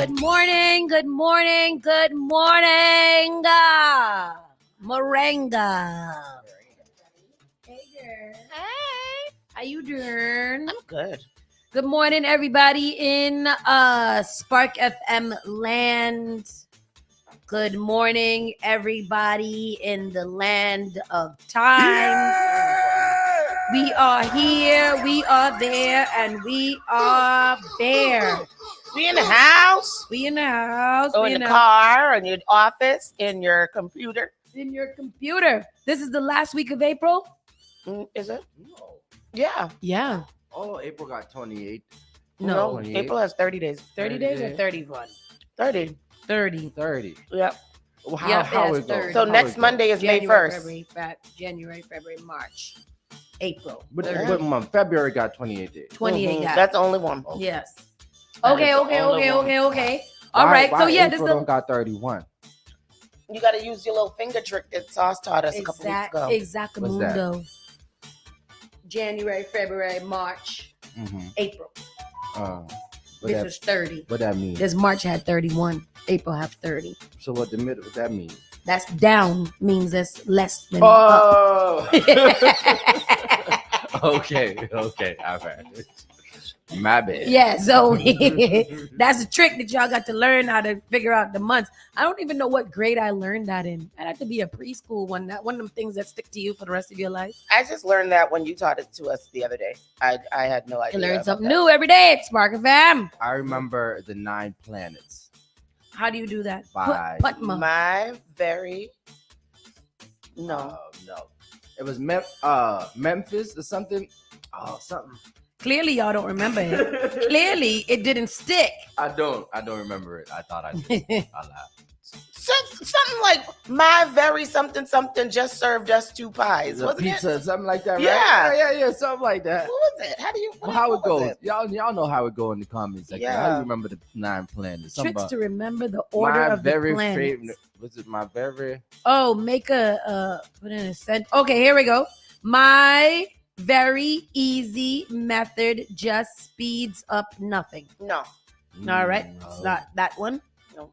Good morning. Good morning. Good morning. Moringa. Hey, girl. Hey. How you doing? I'm good. Good morning, everybody in Spark FM land. Good morning, everybody in the land of time. Yeah! We are here, we are there, and we are there. We in the house. We in the house. Or we in the car, in your office, in your computer. In your computer. This is the last week of April. Is it? No. Yeah. Yeah. Oh, April got 28. No. 28. April has 30 days. 30 days or 31? 30. 30. 30. Yep. Well, Yep, how yes, it goes? 30. So How next it goes? Monday is May 1st. January, February, March, April. What month? February got 28 days. 28 got. That's the only one. Yes. That Okay. is the only one. All right. So Why yeah, April this don't got 31. You got to use your little finger trick that Sauce taught us a couple weeks ago. Exactamundo. January, February, March, Mm-hmm. April. What This that, was 30. what that mean? This March had 31. April have 30. So what that mean? That's down means that's less than up. Oh. okay. All right. My bad. Yeah, so that's a trick that y'all got to learn how to figure out the months. I don't even know what grade I learned that in. I'd have to be a preschool one. That one of them things that stick to you for the rest of your life. I just learned that when you taught it to us the other day. I had no idea. You learn about something that. new every day at Spark FM. I remember the 9 planets. How do you do that? By- Putma. My very no. No. It was Memphis or something. Oh, something. Clearly, y'all don't remember it. Clearly, it didn't stick. I don't remember it. I thought I did. I lied. Something like my very something just served us 2 pies. It's a Wasn't pizza, it? something like that, right? Yeah. Yeah, something like that. What was it? How do you? Well, how it what was goes? Y'all know how it go in the comments section. How Yeah. do you remember the 9 planets? Something Tricks about to remember the order my of the very planets. favorite. Was it my very? Oh, make a put in a sent. Okay, here we go. My very easy method just speeds up nothing. No. All right, it's not that one. No.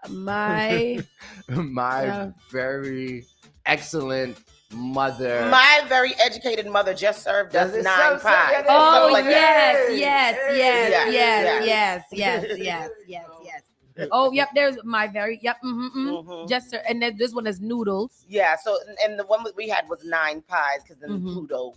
My my very excellent mother. My very educated mother just served us Does it 9 sound- pies. yeah, oh Something like that. yes. Oh yep, there's my very Mhm. Just and then this one is noodles. Yeah. So and the one that we had was 9 pies because then Mhm. Pluto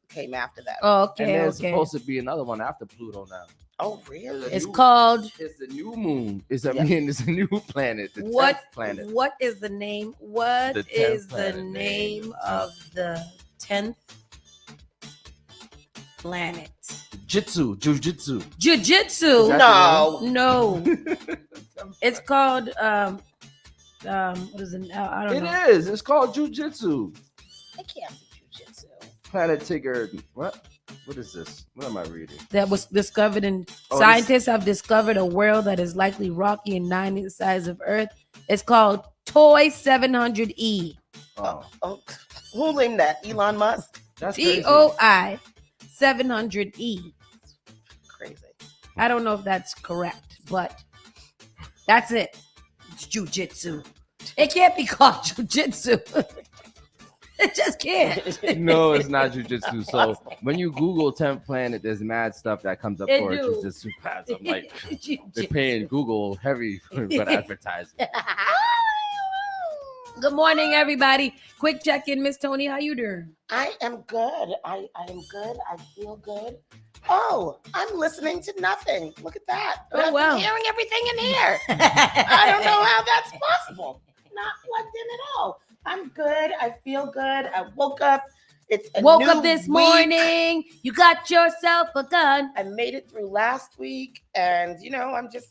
came after that. and Okay, there's okay. supposed to be another one after Pluto now. Oh really? It's called It's the new moon. It's a Yeah. it's a new planet. The what? 10th planet. What is the name? What The 10th is the planet name name. of the 10th planet? Jujitsu. Jiu-jitsu. Is that No. No, it's called what is it? I don't It know. is. It's called Jujitsu. It can't be jujitsu. Planet Tigger. What? What is this? What am I reading? That was discovered in Oh, scientists have discovered a world that is likely rocky and 9 the size of Earth. It's called Toy 700E. Oh, Oh, who named that? Elon Musk. that's crazy. TOI 700E. Crazy. I don't know if that's correct, but that's it. It's jujitsu. It can't be called jujitsu. It just can't. No, it's not jujitsu. So when you Google 10th planet, there's mad stuff that comes up It for do. jujitsu pads. I'm like, they're Jujitsu. paying Google heavy for advertising. Good morning, everybody. Quick check-in, Miss Tony. How you doing? I am good. I am good. I feel good. Oh, I'm listening to nothing. Look at that. Oh, I've been wow. hearing everything in here. I don't know how that's possible. Not plugged in at all. I'm good. I feel good. I woke up. It's a Woke new up this week. morning. You got yourself a gun. I made it through last week, and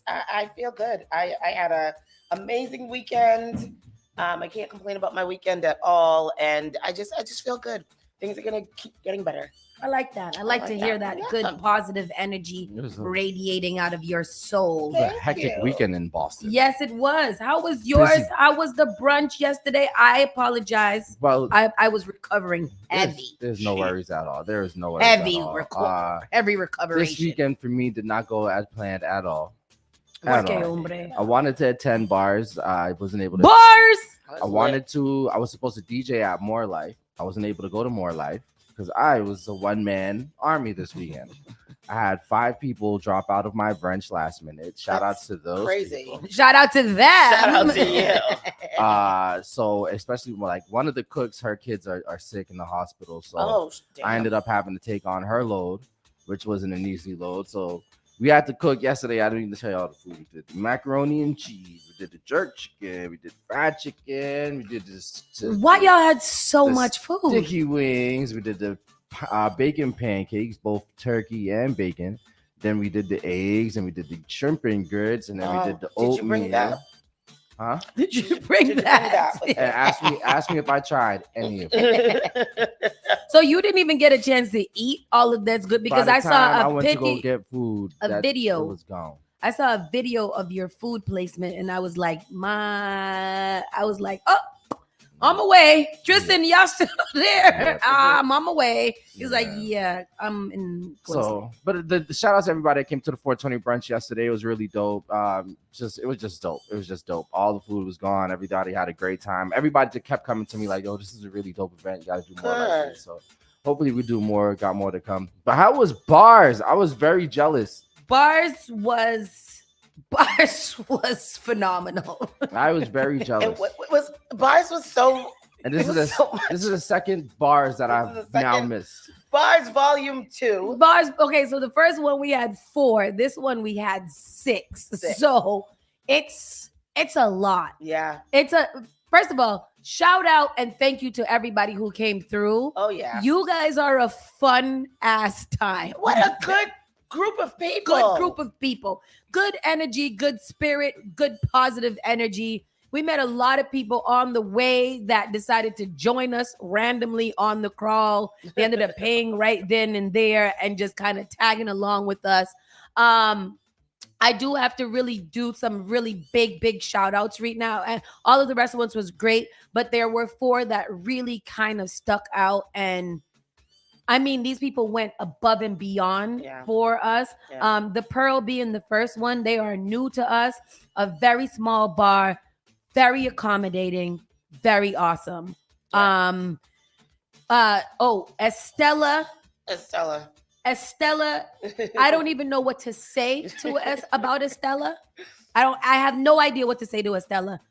I feel good. I had a amazing weekend. I can't complain about my weekend at all, and I just feel good. Things are gonna keep getting better. I like that. I like to hear that Yeah. good positive energy It was radiating out of your soul. a Thank hectic you. weekend in Boston. Yes, it was. How was yours? Busy. How was the brunch yesterday? I apologize. Well, I was recovering heavy. there's no worries at all. There is no worries Heavy at all. heavy This recovery. weekend for me did not go as planned at all. I Porque, don't know. hombre. I wanted to attend bars. I wasn't able to. Bars. I wanted to. I was supposed to DJ at More Life. I wasn't able to go to More Life because I was a one-man army this weekend. I had 5 people drop out of my brunch last minute. Shout out to those crazy. people. Shout out to them. Shout out to you. So especially like one of the cooks, her kids are sick in the hospital. So Damn. I ended up having to take on her load, which wasn't an easy load. So we had to cook yesterday. I didn't even tell you all the food. We did the macaroni and cheese. We did the jerk chicken. We did fried chicken. We did this. Why y'all had so much food? Sticky wings. We did the bacon pancakes, both turkey and bacon. Then we did the eggs, and we did the shrimp and grits, and then we did the oatmeal. Did you bring that? Huh? Did you bring that? And ask me if I tried any of it. So you didn't even get a chance to eat all of that's good because I saw I went to go get food. Video. It was gone. I saw a video of your food placement, and I was like, oh, I'm away. Tristan, y'all still there? I'm on my way. He's like, yeah, I'm in. So, but the shout out to everybody that came to the 420 brunch yesterday. It was really dope. It was just dope. It was just dope. All the food was gone. Everybody had a great time. Everybody just kept coming to me like, yo, this is a really dope event. You got to do more like this. So hopefully we do more. Got more to come. But how was bars? I was very jealous. Bars was phenomenal. I was very jealous. Bars was so. And this is the second bars that I've now missed. Bars Volume 2. Bars. Okay, so the first one we had 4. This one we had 6. So it's a lot. Yeah. First of all, shout out and thank you to everybody who came through. Oh yeah. You guys are a fun ass time. What a good group of people. Good group of people. Good energy, good spirit, good positive energy. We met a lot of people on the way that decided to join us randomly on the crawl. They ended up paying right then and there and just kind of tagging along with us. I do have to really do some really big shout outs right now. And all of the rest of ones was great, but there were 4 that really kind of stuck out. And I mean, these people went above and beyond for us. Yeah. The Pearl being the first one, they are new to us, a very small bar, very accommodating, very awesome. Yeah. Estella, I don't even know what to say to about Estella. I have no idea what to say to Estella.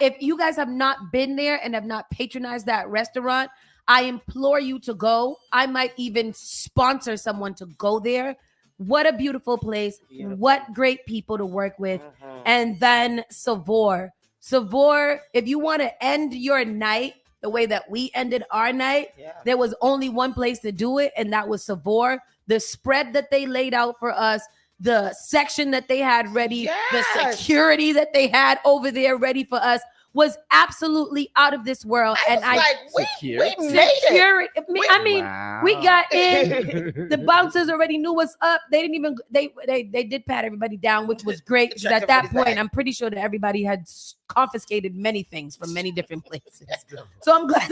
If you guys have not been there and have not patronized that restaurant, I implore you to go. I might even sponsor someone to go there. What a beautiful place. Beautiful. What great people to work with. Mm-hmm. And then Savor, if you want to end your night the way that we ended our night, there was only one place to do it, and that was Savor. The spread that they laid out for us, the section that they had ready, the security that they had over there ready for us was absolutely out of this world. We made it. We got in. The bouncers already knew what's up. They didn't even they did pat everybody down, which was great. Because at that point, I'm pretty sure that everybody had confiscated many things from many different places. So I'm glad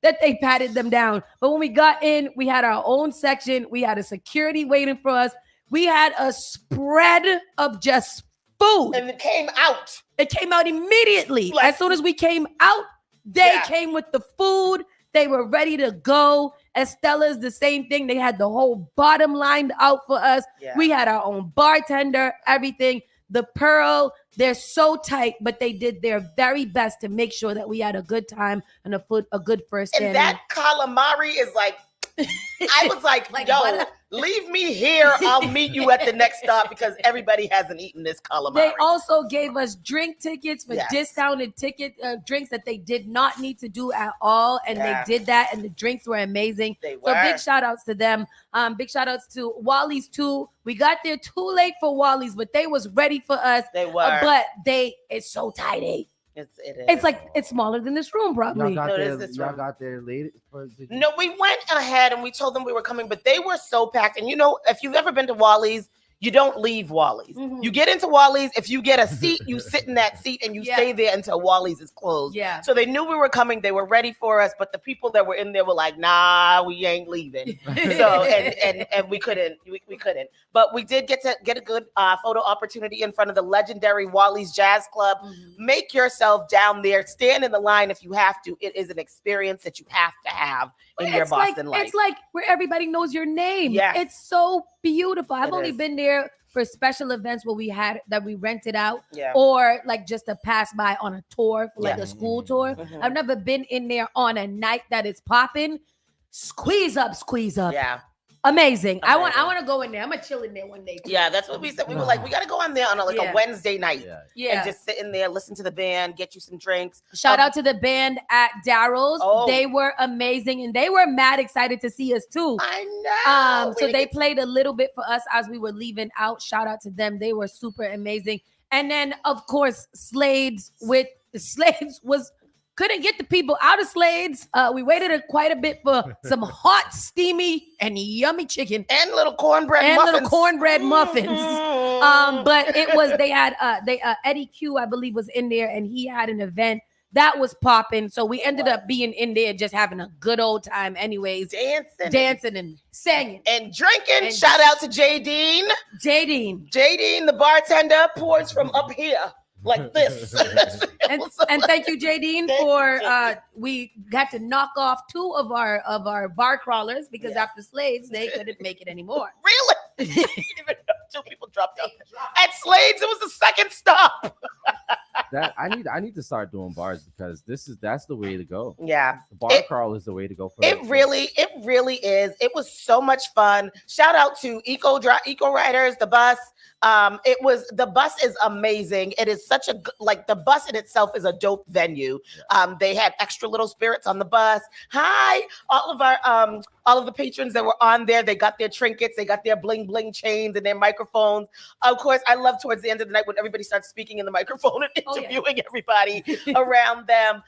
that they patted them down. But when we got in, we had our own section. We had a security waiting for us. We had a spread of just food. And it came out. It came out immediately. As soon as we came out, they came with the food. They were ready to go. Estella's the same thing. They had the whole bottom lined out for us. Yeah. We had our own bartender, everything. The Pearl, they're so tight, but they did their very best to make sure that we had a good time and a good first and that calamari is like, I was like yo, leave me here. I'll meet you at the next stop because everybody hasn't eaten this calamari. They also gave us drink tickets for discounted drinks that they did not need to do at all. And they did that. And the drinks were amazing. So big shout outs to them. Big shout outs to Wally's too. We got there too late for Wally's, but they was ready for us. They were. But it's so tight. It's like it's smaller than this room, probably. Y'all got there late. No, we went ahead and we told them we were coming, but they were so packed. And you know, if you've ever been to Wally's, you don't leave Wally's. Mhm. You get into Wally's. If you get a seat, you sit in that seat and you Yeah. stay there until Wally's is closed. Yeah. So they knew we were coming. They were ready for us, but the people that were in there were like, "Nah, we ain't leaving." So and we couldn't. We couldn't. But we did get a good photo opportunity in front of the legendary Wally's Jazz Club. Make yourself down there. Stand in the line if you have to. It is an experience that you have to have in your Boston life. It's like where everybody knows your name. Yes. It's so beautiful. I've It only is. been there for special events where we rented out, Yeah. or like just to pass by on a tour for like Yeah. a school tour. Mhm. I've never been in there on a night that is popping. Squeeze up. Yeah. Amazing. I want Amazing. to go in there. I'm gonna chill in there one day too. Yeah, that's what we said. We were like, we got to go on there on a Yeah. Wednesday night Yeah. Yeah. and just sit in there, listen to the band, get you some drinks. Shout out to the band at Daryl's. Oh. They were amazing and they were mad excited to see us too. I know. So they played a little bit for us as we were leaving out. Shout out to them. They were super amazing. And then of course, Slades couldn't get the people out of Slades. We waited quite a bit for some hot, steamy, and yummy chicken and little cornbread muffins. But it was they had Eddie Q, I believe, was in there, and he had an event that was popping. So we ended up being in there just having a good old time, anyways, dancing and singing and drinking. And shout out to J Dean. J Dean, the bartender, pours from up here like this. and thank you, J Dean, for we got to knock off 2 of our bar crawlers because after Slades they couldn't make it anymore. Really? Even 2 people dropped out. At Slades, it was the second stop. That I need to start doing bars because that's the way to go. Yeah. The bar crawl is the way to go for it really is. It was so much fun. Shout out to Eco Riders, the bus. The bus is amazing. It is such a the bus in itself is a dope venue. Yeah. They had extra little spirits on the bus. Hi, all of the patrons that were on there. They got their trinkets, they got their bling bling chains and their microphones. Of course, I love towards the end of the night when everybody starts speaking in the microphone and interviewing everybody around them.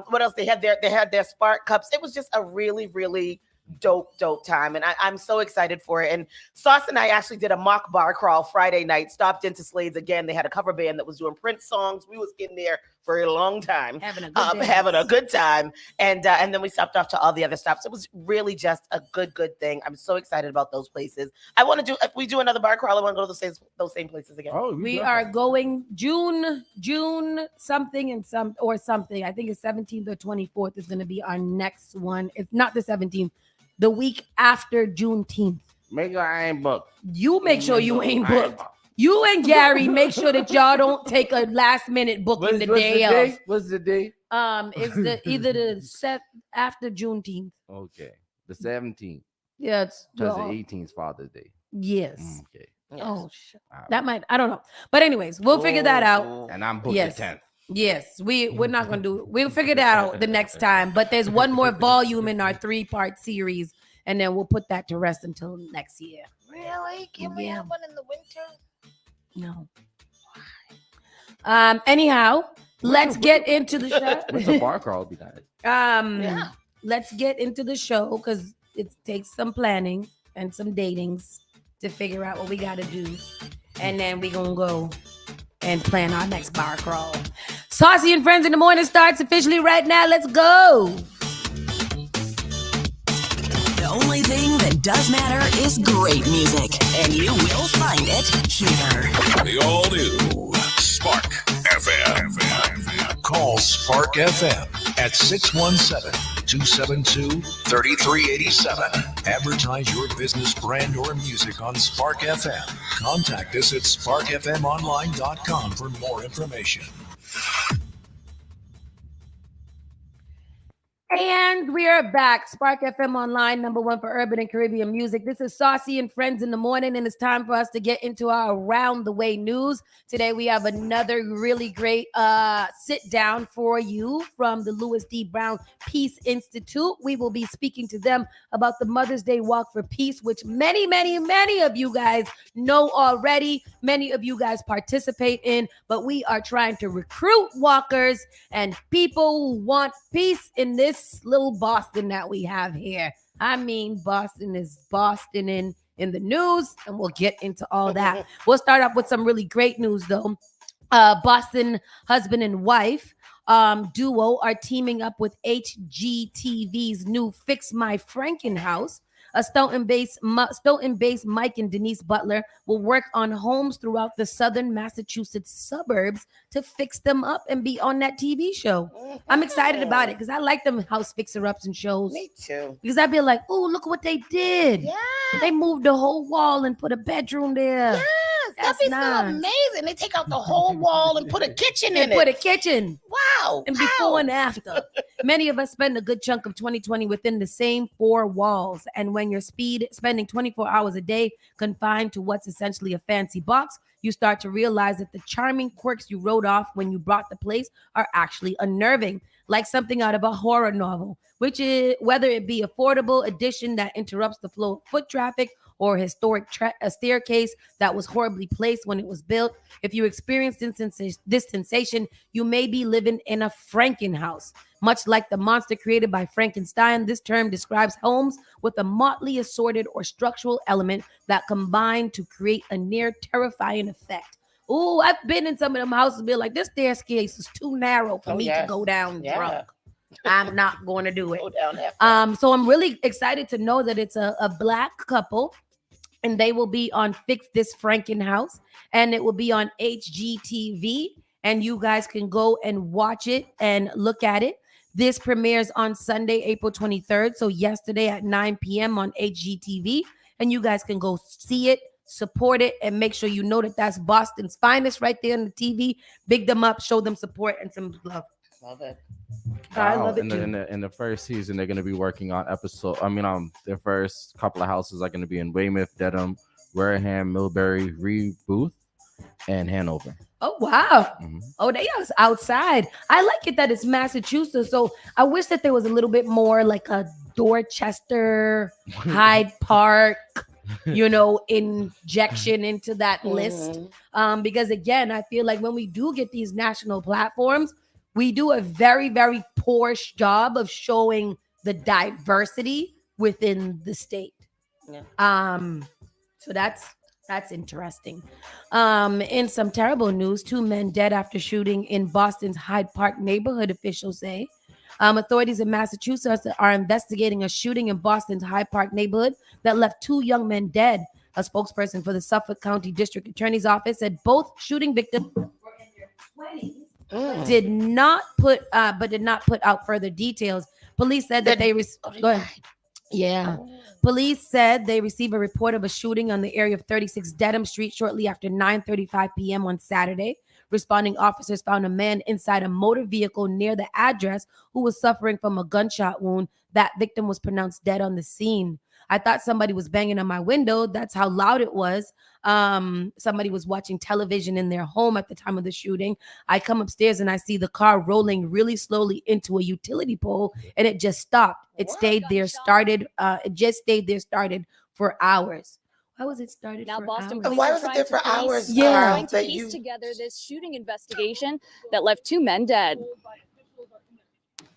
What else? They had their spark cups. It was just a really, really dope time, and I'm so excited for it. And Sauce and I actually did a mock bar crawl Friday night, stopped into Slades again. They had a cover band that was doing Prince songs. We was in there for a long time having a good time, and then we stopped off to all the other stops. It was really just a good thing. I'm so excited about those places. I want to do, if we do another bar crawl, I want to go to those same places again. We are going June something and something. I think it's 17th or 24th is going to be our next one. It's not the 17th. The week after Juneteenth. Make sure I ain't booked. You make sure you ain't booked. You and Gary make sure that y'all don't take a last minute booking the day of. What's the day? It's either the set after Juneteenth. Okay, the 17th. Yeah, it's because the 18th is Father's Day. Yes. Okay. Yes. Oh shit. That might, I don't know. But anyways, we'll figure that out. And I'm booked the 10th. Yes, we're not gonna do it. We'll figure that out the next time. But there's one more volume in our 3-part series, and then we'll put that to rest until next year. Really? Can we have one in the winter? No. Anyhow, let's get into the show. Winter bar crawl would be nice. Let's get into the show because it takes some planning and some datings to figure out what we got to do, and then we're gonna go and plan our next bar crawl. Saucy and Friends in the Morning starts officially right now. Let's go. The only thing that does matter is great music, and you will find it here. The all-new Spark FM. Call Spark FM at 617-272-3387. Advertise your business, brand, or music on Spark FM. Contact us at sparkfmonline.com for more information. And we are back. Spark FM Online, #1 for urban and Caribbean music. This is Saucy and Friends in the Morning, and it's time for us to get into our Around the Way news. Today, we have another really great sit down for you from the Louis D. Brown Peace Institute. We will be speaking to them about the Mother's Day Walk for Peace, which many of you guys know already. Many of you guys participate in, but we are trying to recruit walkers and people who want peace in this little Boston that we have here. I mean, Boston is Boston in the news, and we'll get into all that. We'll start off with some really great news, though. Boston husband and wife duo are teaming up with HGTV's new Fix My Frankenhouse. A Stoughton-based Mike and Denise Butler will work on homes throughout the southern Massachusetts suburbs to fix them up and be on that TV show. I'm excited about it because I like them house fixer-ups and shows. Me too. Because I'd be like, oh, look what they did. Yeah. They moved the whole wall and put a bedroom there. Yes, That's that'd be nice. so amazing. They take out the whole wall and put a kitchen in And it. put a kitchen. Wow. And before and after. Many of us spend a good chunk of 2020 within the same four walls. And when you're spending 24 hours a day confined to what's essentially a fancy box, you start to realize that the charming quirks you wrote off when you bought the place are actually unnerving, like something out of a horror novel, which is whether it be affordable addition that interrupts the flow of foot traffic or historic a staircase that was horribly placed when it was built. If you experience this sensation, you may be living in a Frankenhouse. Much like the monster created by Frankenstein, this term describes homes with a motley assorted or structural element that combine to create a near terrifying effect. Ooh, I've been in some of them houses and be like, this staircase is too narrow for me to go down drunk. I'm not going to do it. Go down that So I'm really excited to know that it's a Black couple, and they will be on Fix This Frankenhouse, and it will be on HGTV, and you guys can go and watch it and look at it. This premieres on Sunday, April 23rd, so yesterday at 9 p.m. on HGTV, and you guys can go see it, support it, and make sure you know that that's Boston's finest right there on the TV. Big them up, show them support and some love. Love it. I love it too. In the first season, they're going to be working on their first couple of houses are going to be in Weymouth, Dedham, Wareham, Millbury, Booth, and Hanover. Oh, wow. Mhm. Oh, they are outside. I like it that it's Massachusetts. So I wish that there was a little bit more like a Dorchester, Hyde Park, injection into that list. Because again, I feel like when we do get these national platforms, we do a very, very poor job of showing the diversity within the state. Yeah. So that's interesting. In some terrible news, 2 men dead after shooting in Boston's Hyde Park neighborhood, officials say. Authorities in Massachusetts are investigating a shooting in Boston's Hyde Park neighborhood that left 2 young men dead. A spokesperson for the Suffolk County District Attorney's Office said both shooting victims were in their 20s. Did not put out further details. Police said that go ahead. Yeah. Police said they received a report of a shooting on the area of 36 Dedham Street shortly after 9:35 p.m. on Saturday. Responding officers found a man inside a motor vehicle near the address who was suffering from a gunshot wound. That victim was pronounced dead on the scene. I thought somebody was banging on my window. That's how loud it was. Somebody was watching television in their home at the time of the shooting. I come upstairs and I see the car rolling really slowly into a utility pole, and it just stopped. It stayed there, started for hours. Why was it started Now for Boston hours? police Why are was it trying there to for piece- hours? Yeah. trying to that piece you together this shooting investigation that left 2 men dead.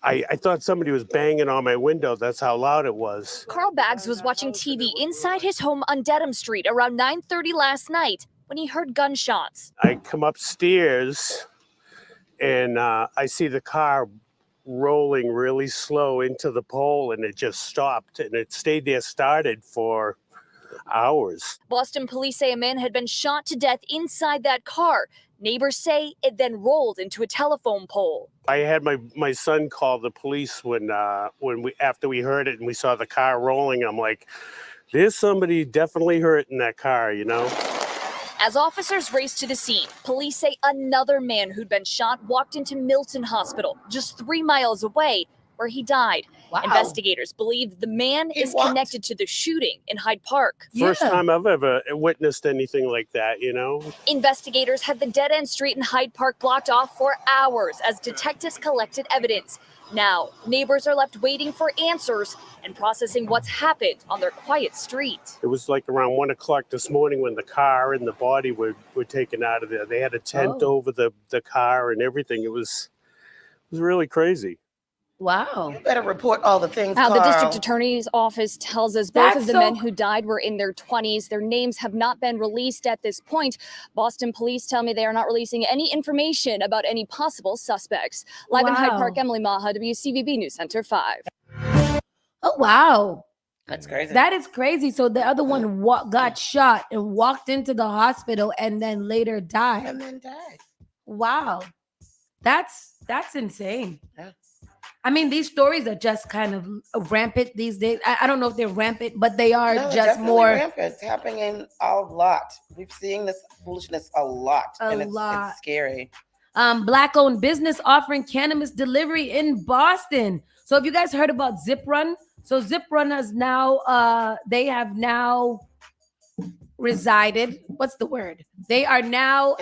I thought somebody was banging on my window. That's how loud it was. Carl Baggs was watching TV inside his home on Dedham Street around 9:30 last night when he heard gunshots. I come upstairs and I see the car rolling really slow into the pole, and it just stopped, and it stayed there, started for hours. Boston police say a man had been shot to death inside that car. Neighbors say it then rolled into a telephone pole. I had my son call the police when after we heard it and we saw the car rolling. I'm like, there's somebody definitely hurt in that car, As officers raced to the scene, police say another man who'd been shot walked into Milton Hospital, just 3 miles away, where he died. Wow. Investigators believe the man He is walked. connected to the shooting in Hyde Park. First time I've ever witnessed anything like that, Investigators had the dead-end street in Hyde Park blocked off for hours as detectives collected evidence. Now, neighbors are left waiting for answers and processing what's happened on their quiet street. It was like around 1 o'clock this morning when the car and the body were taken out of there. They had a tent over the car and everything. It was really crazy. Wow. You better report all the things, The district Carl. attorney's office tells us both That's of the so men who died were in their 20s. Their names have not been released at this point. Boston police tell me they are not releasing any information about any possible suspects. Live in Hyde Park, Wow. Emily Maha, WCVB News Center 5. Oh, wow. That's crazy. That is crazy. So the other one got shot and walked into the hospital and then later died. and then died. Wow. That's insane. Yeah. I mean, these stories are just kind of rampant these days. I don't know if they're rampant, but they are No, it's just definitely more. rampant. It's happening a lot. We've seen this foolishness a lot. A It's lot. scary. Black-owned business offering cannabis delivery in Boston. So have you guys heard about Zip Run? So Zip Run has now, they have now resided. What's the word? They are now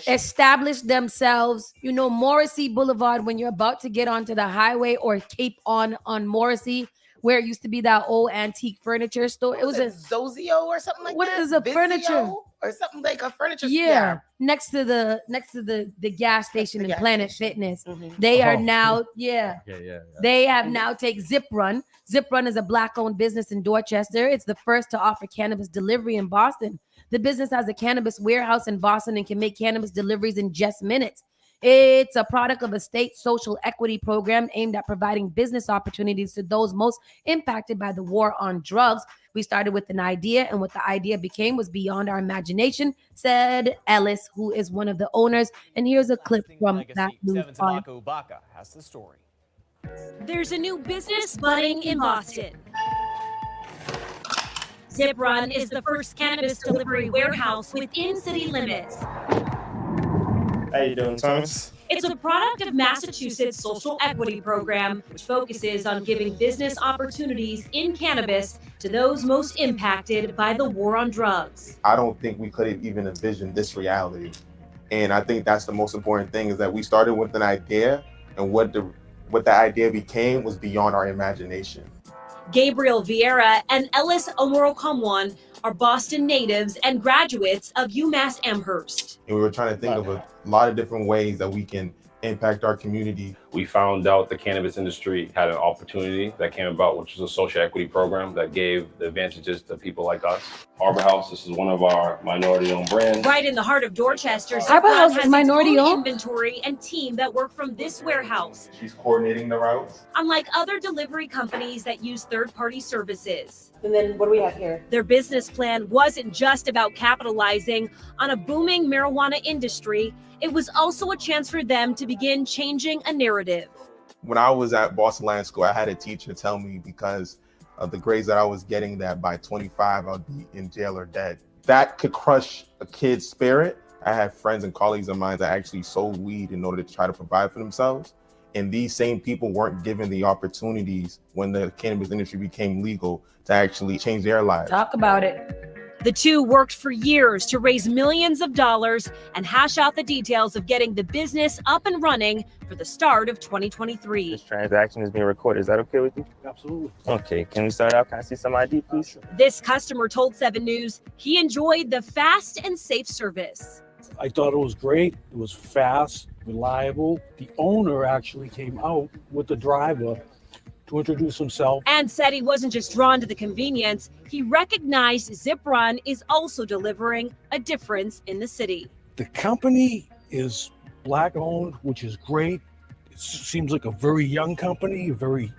established themselves. You know, Morrissey Boulevard, when you're about to get onto the highway, or Cape on Morrissey, where it used to be that old antique furniture store. It was a Zozio or something like what that. is a Vizio furniture? or something like a furniture. Yeah, next to the gas station the in gas Planet station. Fitness. Mhm. They are Oh. now, they have Mhm. now take Zip Run. Zip Run is a Black-owned business in Dorchester. It's the first to offer cannabis delivery in Boston. The business has a cannabis warehouse in Boston and can make cannabis deliveries in just minutes. It's a product of a state social equity program aimed at providing business opportunities to those most impacted by the war on drugs. We started with an idea, and what the idea became was beyond our imagination, said Ellis, who is one of the owners. And here's a clip from that news. Ubaka has the story. There's a new business budding in Boston. Zip Run is the first cannabis delivery warehouse within city limits. How you doing, Thomas? It's a product of Massachusetts' social equity program, which focuses on giving business opportunities in cannabis to those most impacted by the war on drugs. I don't think we could have even envisioned this reality. And I think that's the most important thing, is that we started with an idea, and what the idea became was beyond our imagination. Gabriel Vieira and Ellis Omorokamwan are Boston natives and graduates of UMass Amherst. And we were trying to think of a lot of different ways that we can impact our community. We found out the cannabis industry had an opportunity that came about, which was a social equity program that gave the advantages to people like us. Harbor House, this is one of our minority-owned brands. Right in the heart of Dorchester, Harbor Zip Run House is has its minority own owned? inventory and team that work from this warehouse. She's coordinating the routes. Unlike other delivery companies that use third-party services. And then what do we have here? Their business plan wasn't just about capitalizing on a booming marijuana industry. It was also a chance for them to begin changing a narrative. When I was at Boston Land School, I had a teacher tell me, because of the grades that I was getting, that by 25, I'd be in jail or dead. That could crush a kid's spirit. I had friends and colleagues of mine that actually sold weed in order to try to provide for themselves. And these same people weren't given the opportunities when the cannabis industry became legal to actually change their lives. Talk about it. The two worked for years to raise millions of dollars and hash out the details of getting the business up and running for the start of 2023. This transaction is being recorded. Is that okay with you? Absolutely. Okay, can we start out? Can I see some ID, please? This customer told 7 News he enjoyed the fast and safe service. I thought it was great. It was fast, reliable. The owner actually came out with the driver to introduce himself. And said he wasn't just drawn to the convenience, he recognized Zip Run is also delivering a difference in the city. The company is Black owned, which is great. It seems like a very young company, a very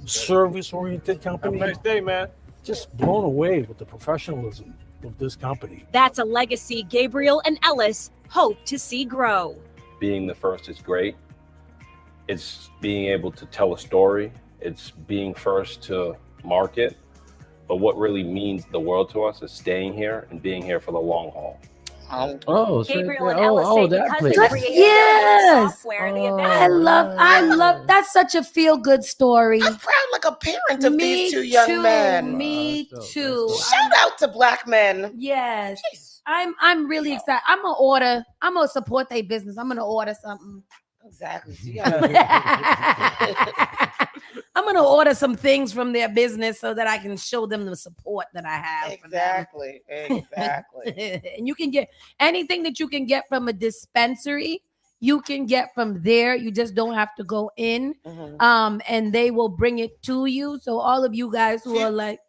service oriented company. Have a nice day, man. Just blown away with the professionalism of this company. That's a legacy Gabriel and Ellis hope to see grow. Being the first is great. It's being able to tell a story. It's being first to market. But what really means the world to us is staying here and being here for the long haul. Oh, Gabriel and Ellis say that because place. they created Yes. software, the Oh. event I love that's such a feel-good story. I'm proud like a parent of these two young men. Me too. Shout out to Black men. Yes. Jeez. I'm really excited. I'm gonna support their business. I'm gonna order something. Exactly. So I'm gonna order some things from their business so that I can show them the support that I have. Exactly. And you can get anything that you can get from a dispensary. you can get from there. You just don't have to go in. And they will bring it to you. So all of you guys who are like,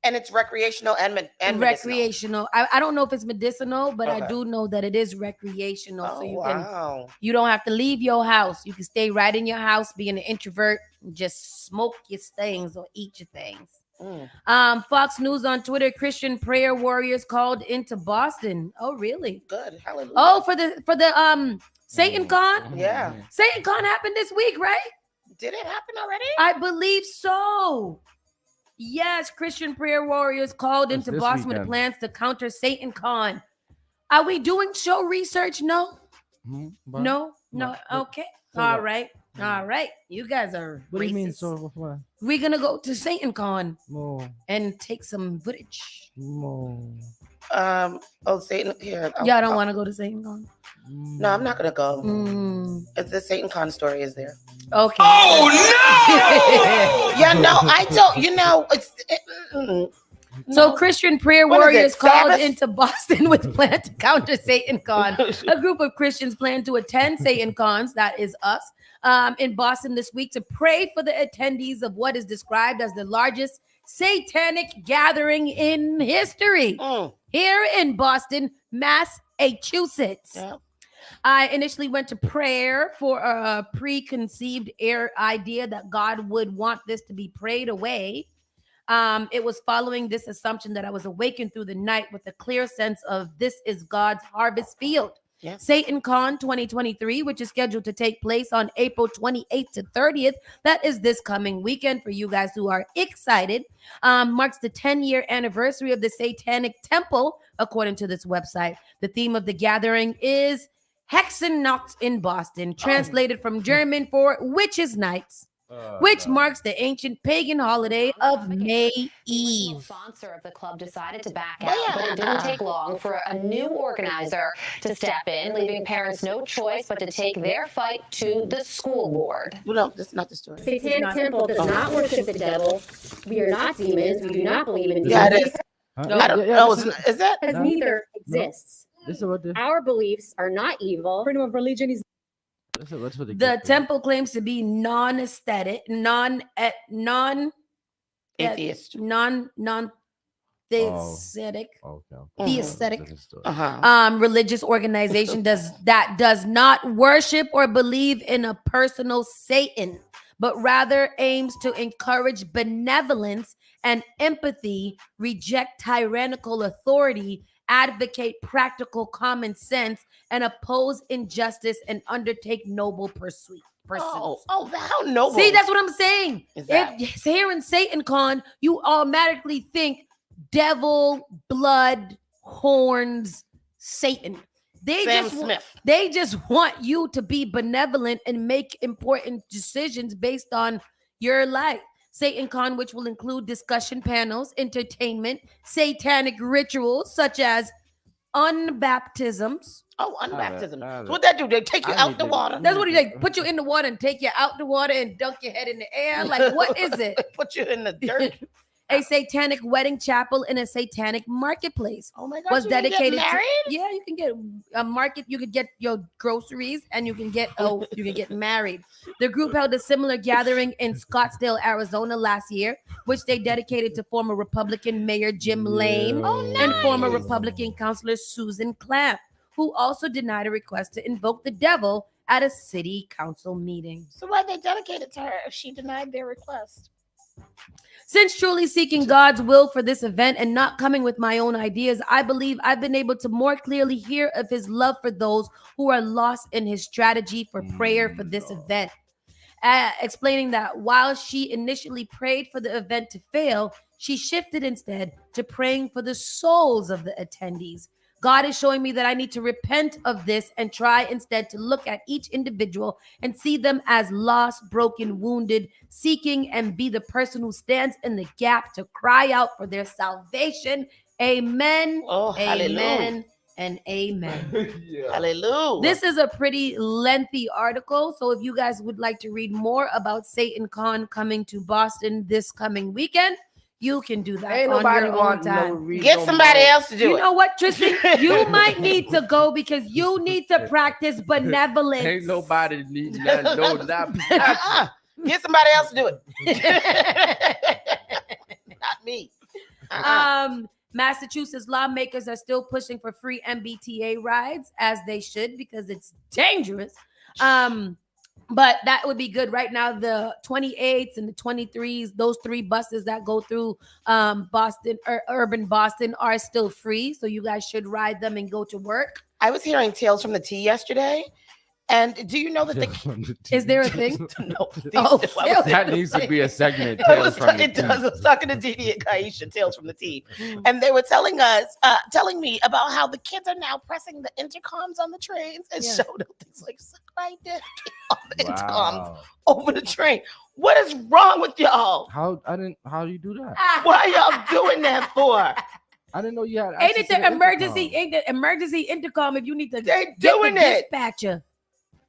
and it's recreational and medicinal. Recreational. I don't know if it's medicinal, but I Okay. do know that it is recreational. Oh, So you wow. you don't have to leave your house. You can stay right in your house, being an introvert, and just smoke your things or eat your things. Fox News on Twitter, Christian prayer warriors called into Boston. Oh, really? Good. Hallelujah. Oh, for the Satan Con? Yeah. Satan Con happened this week, right? Did it happen already? I believe so. Yes, Christian prayer warriors called into this Boston with weekend. plans to counter Satan Con. Are we doing show research? No. No. Okay. All right. All right. You guys are What do you mean? racist. So what? We're gonna go to Satan Con No. and take some footage. No. Satan here. Yeah, I don't want to go to Satan Con. No, I'm not gonna go. The Satan Con story is there. Okay. Oh no! Yeah, no, I don't. You know, So Christian prayer What is it, warriors called Sabbath? into Boston with plan to counter Satan Con. A group of Christians plan to attend Satan Cons, that is us, in Boston this week to pray for the attendees of what is described as the largest satanic gathering in history here in Boston, Massachusetts. I initially went to prayer for a preconceived idea that God would want this to be prayed away. It was following this assumption that I was awakened through the night with a clear sense of this is God's harvest field. Satan Con 2023, which is scheduled to take place on April 28th to 30th. That is this coming weekend for you guys who are excited. Marks the 10-year anniversary of the Satanic Temple, according to this website. The theme of the gathering is Hexennacht in Boston, translated from German for Witches' Nights, which marks the ancient pagan holiday of May Eve. Sponsor of the club decided to back out, but it didn't take long for a new organizer to step in, leaving parents no choice but to take their fight to the school board. No, that's not the story. Satanic Temple does not worship the devil. We are not demons. We do not believe in demons. Yeah, it is. No, I don't know. Is that? As neither exists. This is what the Our beliefs are not evil. Freedom of religion is The temple claims to be non-aesthetic, non-atheist, theistic, theistic, religious organization that does not worship or believe in a personal Satan, but rather aims to encourage benevolence and empathy, reject tyrannical authority, advocate practical common sense, and oppose injustice and undertake noble pursuits. Oh, how noble. See, that's what I'm saying. Is that? If here in Satan Con, you automatically think devil, blood, horns, Satan. Sam Smith. They just want you to be benevolent and make important decisions based on your life. Satan Con, which will include discussion panels, entertainment, satanic rituals such as unbaptisms. Oh, unbaptism. So what that do? They take you out the water. That's what he like. Put you in the water and take you out the water and dunk your head in the air. Like, what is it? Put you in the dirt. A satanic wedding chapel in a satanic marketplace. Oh my God! Was you can get dedicated married? Yeah, you can get a market. You can get your groceries and you can get married. The group held a similar gathering in Scottsdale, Arizona last year, which they dedicated to former Republican Mayor Jim Lane and former Republican Councilor Susan Clamp, who also denied a request to invoke the devil at a city council meeting. So why they dedicated to her if she denied their request? Since truly seeking God's will for this event and not coming with my own ideas, I believe I've been able to more clearly hear of his love for those who are lost in his strategy for prayer for this event. Explaining that while she initially prayed for the event to fail, she shifted instead to praying for the souls of the attendees. God is showing me that I need to repent of this and try instead to look at each individual and see them as lost, broken, wounded, seeking, and be the person who stands in the gap to cry out for their salvation. Amen. Oh, hallelujah. Amen. And amen. Hallelujah. This is a pretty lengthy article. So if you guys would like to read more about Satan Con coming to Boston this coming weekend, You can do that Ain't on nobody your own want time. no read Get no somebody more. else to do You it. know what, Tristan? You might need to go because you need to practice benevolence. Ain't nobody need nothing. No, not Get somebody else to do it. Not me. Massachusetts lawmakers are still pushing for free MBTA rides, as they should, because it's dangerous. But that would be good. Right now, the 28s and the 23s, those 3 buses that go through Boston or urban Boston are still free. So you guys should ride them and go to work. I was hearing Tales from the T yesterday. And do you know that is there a thing? No. That needs to be a segment. It Tales from the does. I was talking to Didi and Kaisha, Tales from the T. And they were telling me about how the kids are now pressing the intercoms on the trains and showing them things like suck my dick on the intercoms over the train. What is wrong with y'all? How do you do that? Why y'all doing that for? I didn't know you had. Ain't it the emergency intercom if you need to They get doing the it. dispatcher?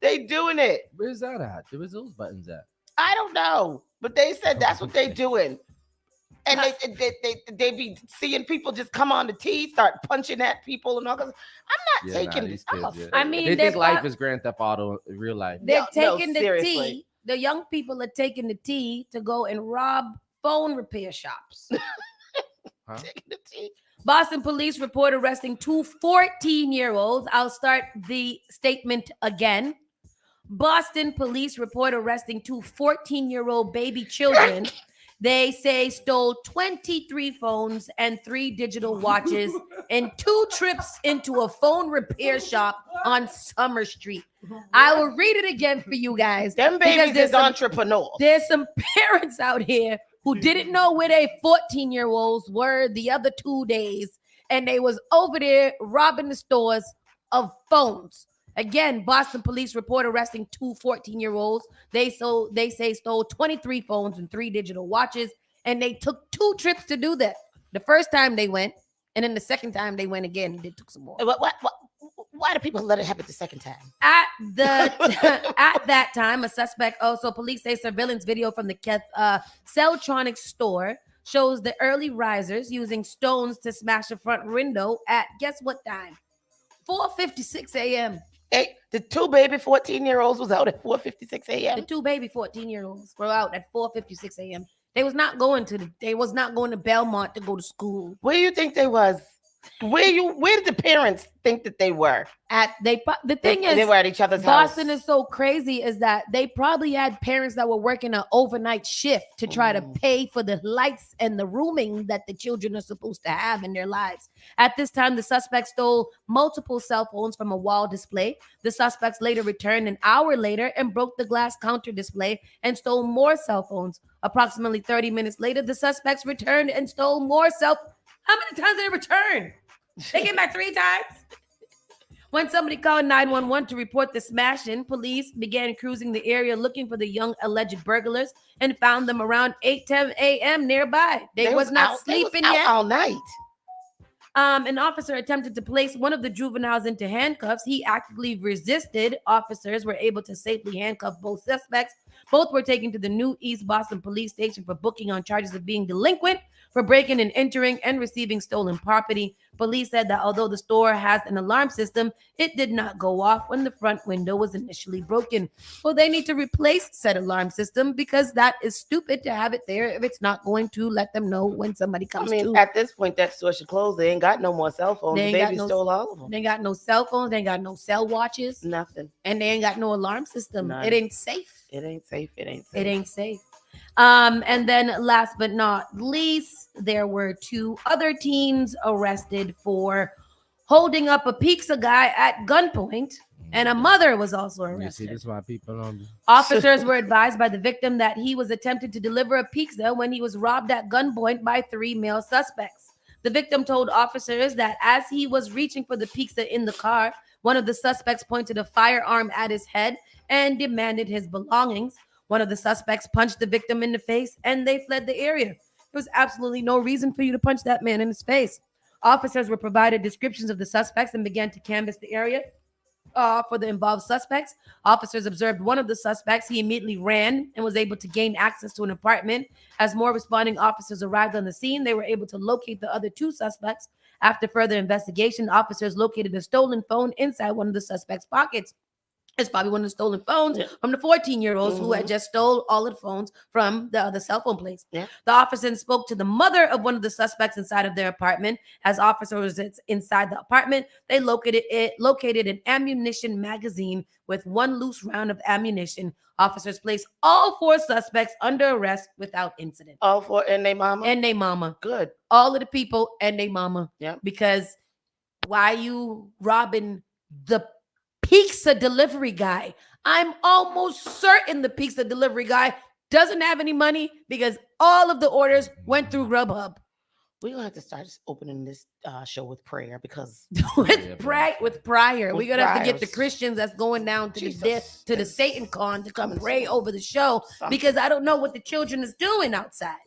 They doing it. Where's that at? Where's those buttons at? I don't know, but they said that's what they doing. And they be seeing people just come on the T, start punching at people and all that. I'm not taking this off. I mean, they think life is Grand Theft Auto in real life. They're taking the seriously. T. The young people are taking the T to go and rob phone repair shops. Taking the T. Boston police report arresting 2 14-year-olds. I'll start the statement again. Boston police report arresting 2 14-year-old baby children. They say stole 23 phones and 3 digital watches and 2 trips into a phone repair shop on Summer Street. I will read it again for you guys. Them babies is entrepreneurs. There's some parents out here who didn't know where their 14-year-olds were the other 2 days, and they was over there robbing the stores of phones. Again, Boston police report arresting 2 14-year-olds. They say stole 23 phones and 3 digital watches, and they took 2 trips to do that. The first time they went, and then the second time they went again and they took some more. Why do people let it happen the second time? At that time, a suspect. Also, police say surveillance video from the Celltronics store shows the early risers using stones to smash the front window at guess what time? 4:56 a.m. Hey, the 2 baby 14-year-olds was out at 4:56 a.m. The 2 baby 14-year-olds were out at 4:56 a.m. They was not going to Belmont to go to school. Where do you think they was? Where did the parents think that they were? The thing is, they were at each other's house. Boston is so crazy is that they probably had parents that were working an overnight shift to try to pay for the lights and the rooming that the children are supposed to have in their lives. At this time, the suspect stole multiple cell phones from a wall display. The suspects later returned an hour later and broke the glass counter display and stole more cell phones. Approximately 30 minutes later, the suspects returned and stole more cell phones. How many times did they return? They came back 3 times? When somebody called 911 to report the smashing, police began cruising the area looking for the young alleged burglars and found them around 8:10 a.m. nearby. They was not sleeping yet. All night. An officer attempted to place one of the juveniles into handcuffs. He actively resisted. Officers were able to safely handcuff both suspects. Both were taken to the new East Boston Police Station for booking on charges of being delinquent, for breaking and entering and receiving stolen property. Police said that although the store has an alarm system, it did not go off when the front window was initially broken. Well, they need to replace said alarm system because that is stupid to have it there if it's not going to let them know when somebody comes to. At this point, that store should close. They ain't got no more cell phones. The baby stole all of them. They ain't got no cell phones. They ain't got no cell watches. Nothing. And they ain't got no alarm system. None. It ain't safe. It ain't safe. It ain't safe. And then last but not least, there were 2 other teens arrested for holding up a pizza guy at gunpoint, and a mother was also arrested. You see, this is why people don't. Officers were advised by the victim that he was attempting to deliver a pizza when he was robbed at gunpoint by 3 male suspects. The victim told officers that as he was reaching for the pizza in the car, one of the suspects pointed a firearm at his head and demanded his belongings. One of the suspects punched the victim in the face and they fled the area. There was absolutely no reason for you to punch that man in his face. Officers were provided descriptions of the suspects and began to canvass the area. for the involved suspects. Officers observed one of the suspects. He immediately ran and was able to gain access to an apartment. As more responding officers arrived on the scene, they were able to locate the other two suspects. After further investigation, officers located a stolen phone inside one of the suspects' pockets. It's probably one of the stolen phones from the 14-year-olds who had just stole all of the phones from the other cell phone place. The officer spoke to the mother of one of the suspects inside of their apartment. As officers was inside the apartment, they located an ammunition magazine with one loose round of ammunition. Officers placed all 4 suspects under arrest without incident. All 4 and they mama? And they mama. Good. All of the people and they mama. Yeah. Because why you robbing the pizza delivery guy? I'm almost certain the pizza delivery guy doesn't have any money because all of the orders went through Grubhub. We're going to have to start opening this show with prayer because with prayer. We're going to have to get the Christians that's going down to the Satan con to come pray over the show because I don't know what the children is doing outside.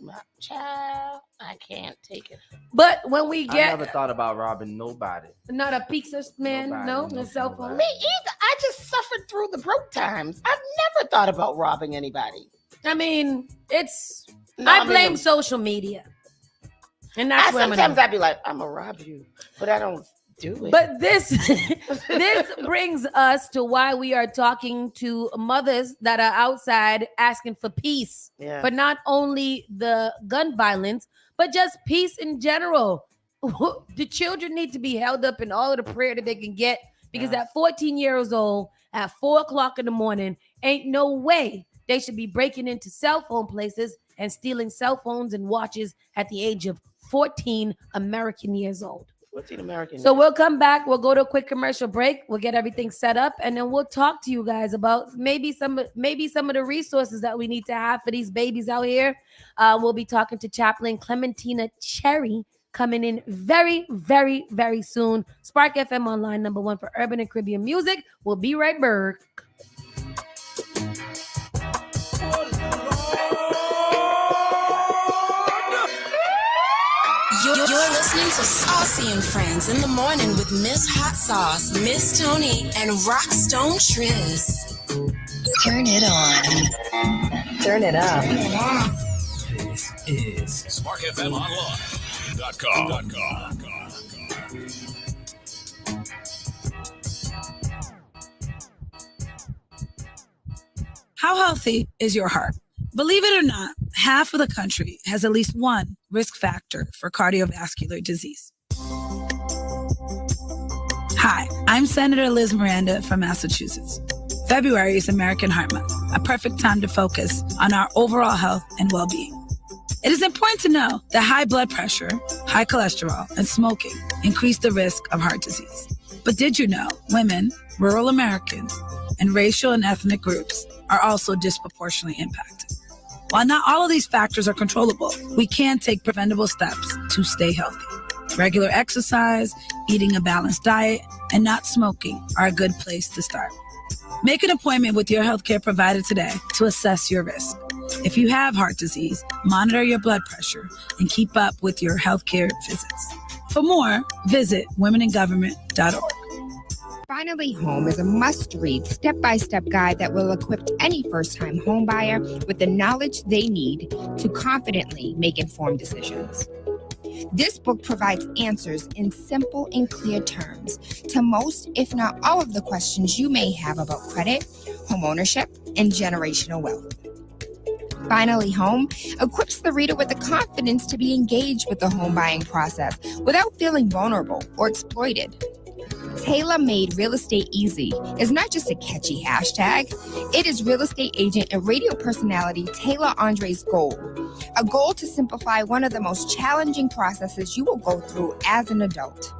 Child, I can't take it. But when we get... I never thought about robbing nobody. Not a pizza man, no cell phone. Me either. I just suffered through the broke times. I've never thought about robbing anybody. I mean, I blame social media. And that's sometimes I'd be like, I'm gonna rob you, but I don't do it. But this brings us to why we are talking to mothers that are outside asking for peace. Yeah. But not only the gun violence, but just peace in general. The children need to be held up in all of the prayer that they can get because at 14 years old, at 4 o'clock in the morning, ain't no way they should be breaking into cell phone places and stealing cell phones and watches at the age of 14 American years old. 14 American. So we'll come back. We'll go to a quick commercial break. We'll get everything set up, and then we'll talk to you guys about maybe some of the resources that we need to have for these babies out here. We'll be talking to Chaplain Clementina Chery coming in very, very, very soon. Spark FM Online, #1 for urban and Caribbean music. We'll be right back. You're listening to Saucy and Friends in the morning with Miss Hot Sauce, Miss Tony, and Rockstone Triz. Turn it on. Turn it up. This is SparkFMOnline.com. How healthy is your heart? Believe it or not, half of the country has at least one risk factor for cardiovascular disease. Hi, I'm Senator Liz Miranda from Massachusetts. February is American Heart Month, a perfect time to focus on our overall health and well-being. It is important to know that high blood pressure, high cholesterol, and smoking increase the risk of heart disease. But did you know women, rural Americans, and racial and ethnic groups are also disproportionately impacted? While not all of these factors are controllable, we can take preventable steps to stay healthy. Regular exercise, eating a balanced diet, and not smoking are a good place to start. Make an appointment with your healthcare provider today to assess your risk. If you have heart disease, monitor your blood pressure and keep up with your healthcare visits. For more, visit womeningovernment.org. Finally Home is a must-read step-by-step guide that will equip any first-time home buyer with the knowledge they need to confidently make informed decisions. This book provides answers in simple and clear terms to most, if not all, of the questions you may have about credit, home ownership, and generational wealth. Finally Home equips the reader with the confidence to be engaged with the home buying process without feeling vulnerable or exploited. Tailor-Made Real Estate Easy is not just a catchy hashtag. It is real estate agent and radio personality Taylor Andre's goal. A goal to simplify one of the most challenging processes you will go through as an adult.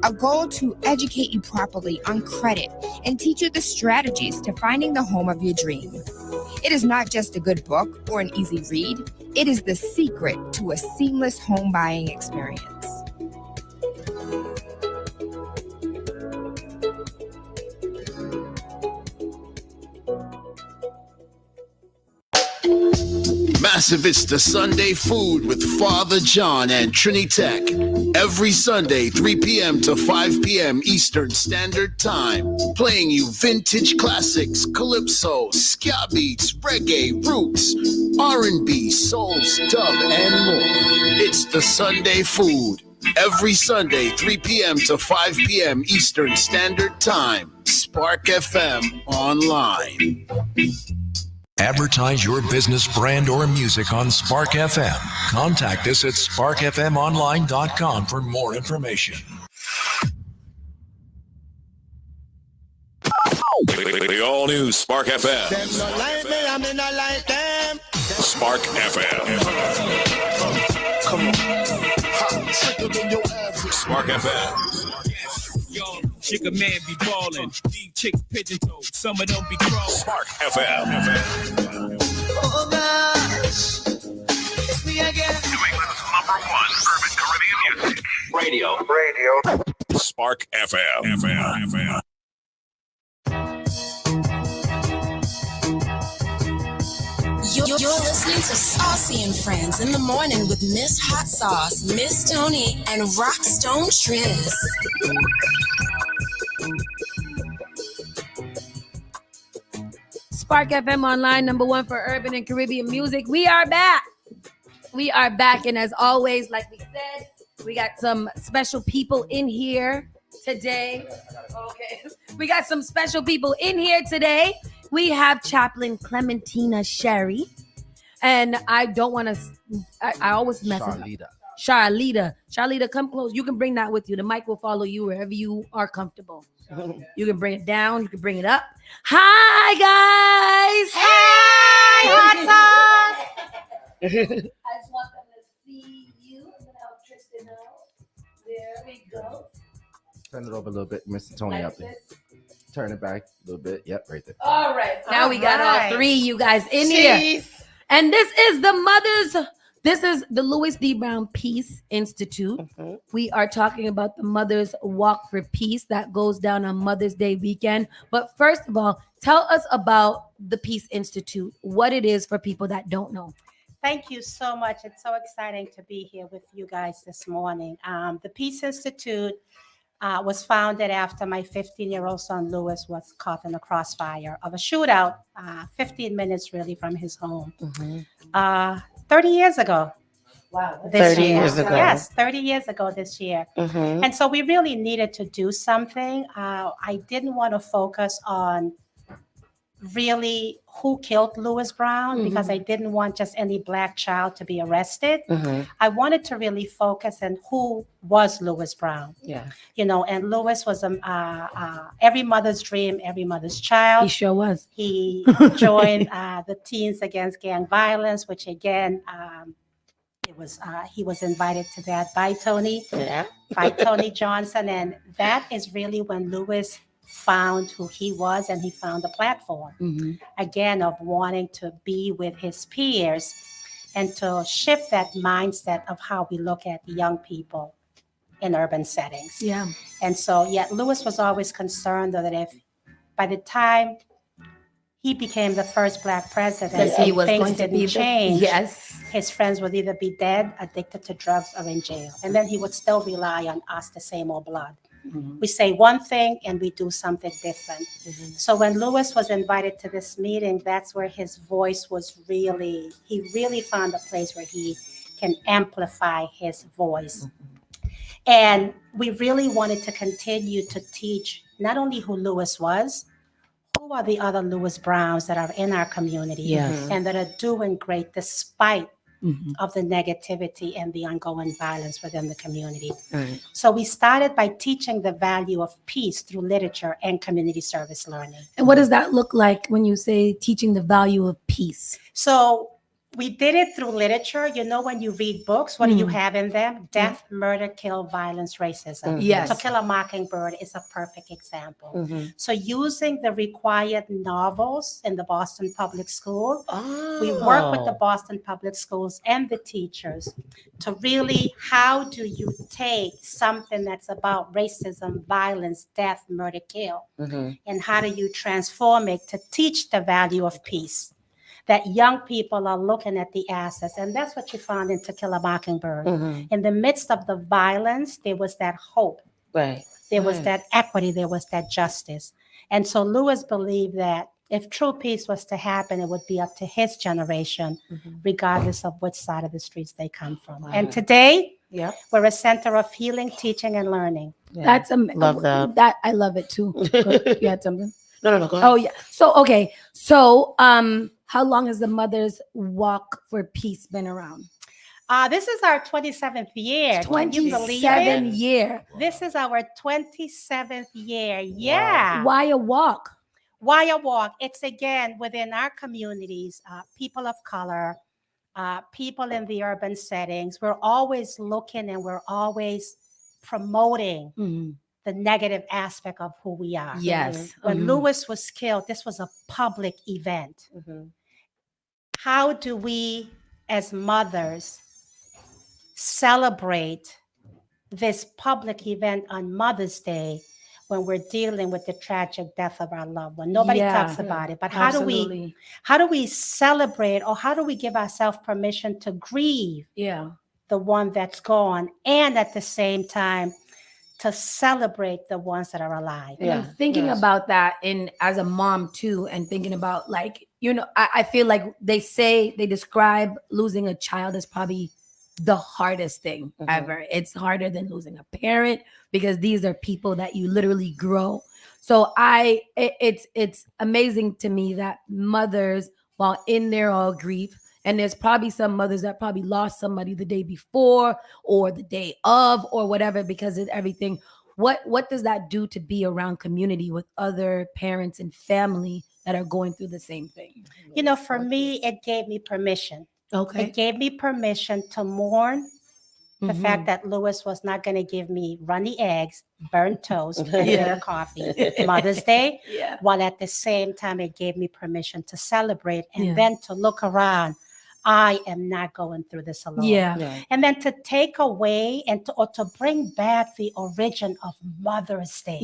A goal to educate you properly on credit and teach you the strategies to finding the home of your dream. It is not just a good book or an easy read. It is the secret to a seamless home buying experience. massive It's the Sunday Food with Father John and Trinitech. Every Sunday, 3 p.m. to 5 p.m. Eastern Standard Time. Playing you vintage classics, calypso, ska beats, reggae, roots, R&B, souls, dub, and more. It's the Sunday Food. Every Sunday, 3 p.m. to 5 p.m. Eastern Standard Time. Spark FM Online. Advertise your business, brand, or music on Spark FM. Contact us at sparkfmonline.com for more information. The all-new Spark FM. Spark FM. Come on. Spark FM. Chick a man be ballin', these chicks pigeon toed, some of them be crawling. Spark FM. Oh gosh, it's me again. New England's #1 urban Caribbean music. Radio. Spark FM. You're listening to Saucy and Friends in the morning with Miss Hot Sauce, Miss Tony, and Rockstone Triz. Spark FM Online, #1 for urban and Caribbean music. We are back. And as always, like we said, we got some special people in here today. Okay. We got some special people in here today. We have Chaplain Clementina Chery. And I don't want to, I always mess it up. Charlita, come close. You can bring that with you. The mic will follow you wherever you are comfortable. You can bring it down. You can bring it up. Hi, guys. Hey, Hot Sauce. I just want them to see you. I'm going to help Tristan out. There we go. Turn it over a little bit, Mr. Tony, Like up there. Turn it back a little bit. Yep, right there. All right. Now we got all three you guys in here. And this is the Louis D. Brown Peace Institute. We are talking about the Mothers Walk for Peace that goes down on Mother's Day weekend. But first of all, tell us about the Peace Institute, what it is for people that don't know. Thank you so much. It's so exciting to be here with you guys this morning. The Peace Institute was founded after my 15-year-old son, Louis, was caught in the crossfire of a shootout 15 minutes really from his home. 30 years ago. Wow. 30 years ago. Yes, 30 years ago this year. And so we really needed to do something. I didn't want to focus on really who killed Louis Brown because I didn't want just any Black child to be arrested. I wanted to really focus on who was Louis Brown. Yeah. You know, and Louis was every mother's dream, every mother's child. He sure was. He joined the Teens Against Gang Violence, which again, he was invited to that by Tony Johnson, and that is really when Louis found who he was, and he found a platform again of wanting to be with his peers and to shift that mindset of how we look at young people in urban settings. Yeah. And so, yet Louis was always concerned that if by the time he became the first Black president, he was things going to didn't be change. Yes. His friends would either be dead, addicted to drugs, or in jail. And then he would still rely on us, the same old blood. We say one thing and we do something different. So when Louis was invited to this meeting, that's where his voice was he really found a place where he can amplify his voice. And we really wanted to continue to teach not only who Louis was, who are the other Louis Browns that are in our community and that are doing great despite of the negativity and the ongoing violence within the community. So we started by teaching the value of peace through literature and community service learning. And what does that look like when you say teaching the value of peace? So we did it through literature. You know, when you read books, what do you have in them? Death, murder, kill, violence, racism. Yes. To Kill a Mockingbird is a perfect example. So using the required novels in the Boston Public School, we work with the Boston Public Schools and the teachers to really, how do you take something that's about racism, violence, death, murder, kill, and how do you transform it to teach the value of peace? that young people are looking at the assets. And that's what you found in To Kill a Mockingbird. Mhm. In the midst of the violence, there was that hope. Right. There was that equity. There was that justice. And so Lewis believed that if true peace was to happen, it would be up to his generation, regardless of which side of the streets they come from. And today, we're a center of healing, teaching, and learning. That's love that. That I love it too. You had something? No, go ahead. Oh yeah. So okay. So how long has the Mothers Walk for Peace been around? This is our 27th year. Can you believe 27 it? year. This is our 27th year. Yeah. Why a walk? Why a walk? It's again within our communities, people of color, people in the urban settings. We're always looking and we're always promoting the negative aspect of who we are. Yes. When Lewis was killed, this was a public event. How do we, as mothers, celebrate this public event on Mother's Day when we're dealing with the tragic death of our loved one? Nobody talks about it, but how do we celebrate, or how do we give ourselves permission to grieve the one that's gone, and at the same time to celebrate the ones that are alive? And I'm thinking about that as a mom too, and thinking about, like, I feel like they describe losing a child as probably the hardest thing ever. It's harder than losing a parent, because these are people that you literally grow. So it's amazing to me that mothers, while in their all grief, and there's probably some mothers that probably lost somebody the day before or the day of or whatever, because of everything. What does that do to be around community with other parents and family that are going through the same thing? For me, it gave me permission. Okay. It gave me permission to mourn the fact that Lewis was not going to give me runny eggs, burnt toast, and bitter coffee Mother's Day, while at the same time it gave me permission to celebrate and then to look around. I am not going through this alone. And then to take away or to bring back the origin of Mother's Day.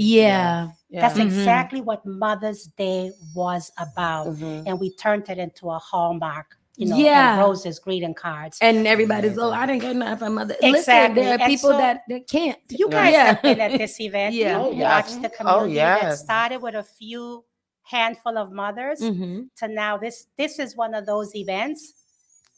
That's exactly what Mother's Day was about. And we turned it into a hallmark. And roses, greeting cards. And everybody's, I didn't get nothing from Mother. Exactly. Listen, there are people that can't. You guys have been at this event. Yeah. You watched the community that started with a few handful of mothers to now this is one of those events.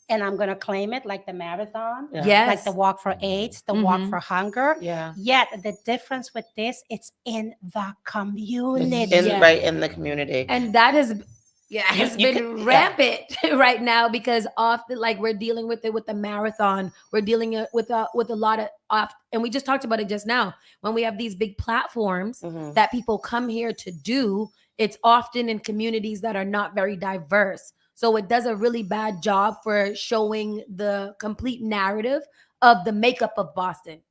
And I'm going to claim it, like the marathon, like the Walk for AIDS, the Walk for Hunger. Yet the difference with this, it's in the community. Right in the community. And that has it's been rampant right now, because often, like, we're dealing with it with the marathon. We're dealing with a lot of and we just talked about it just now. When we have these big platforms that people come here to do, it's often in communities that are not very diverse. So it does a really bad job for showing the complete narrative of the makeup of Boston.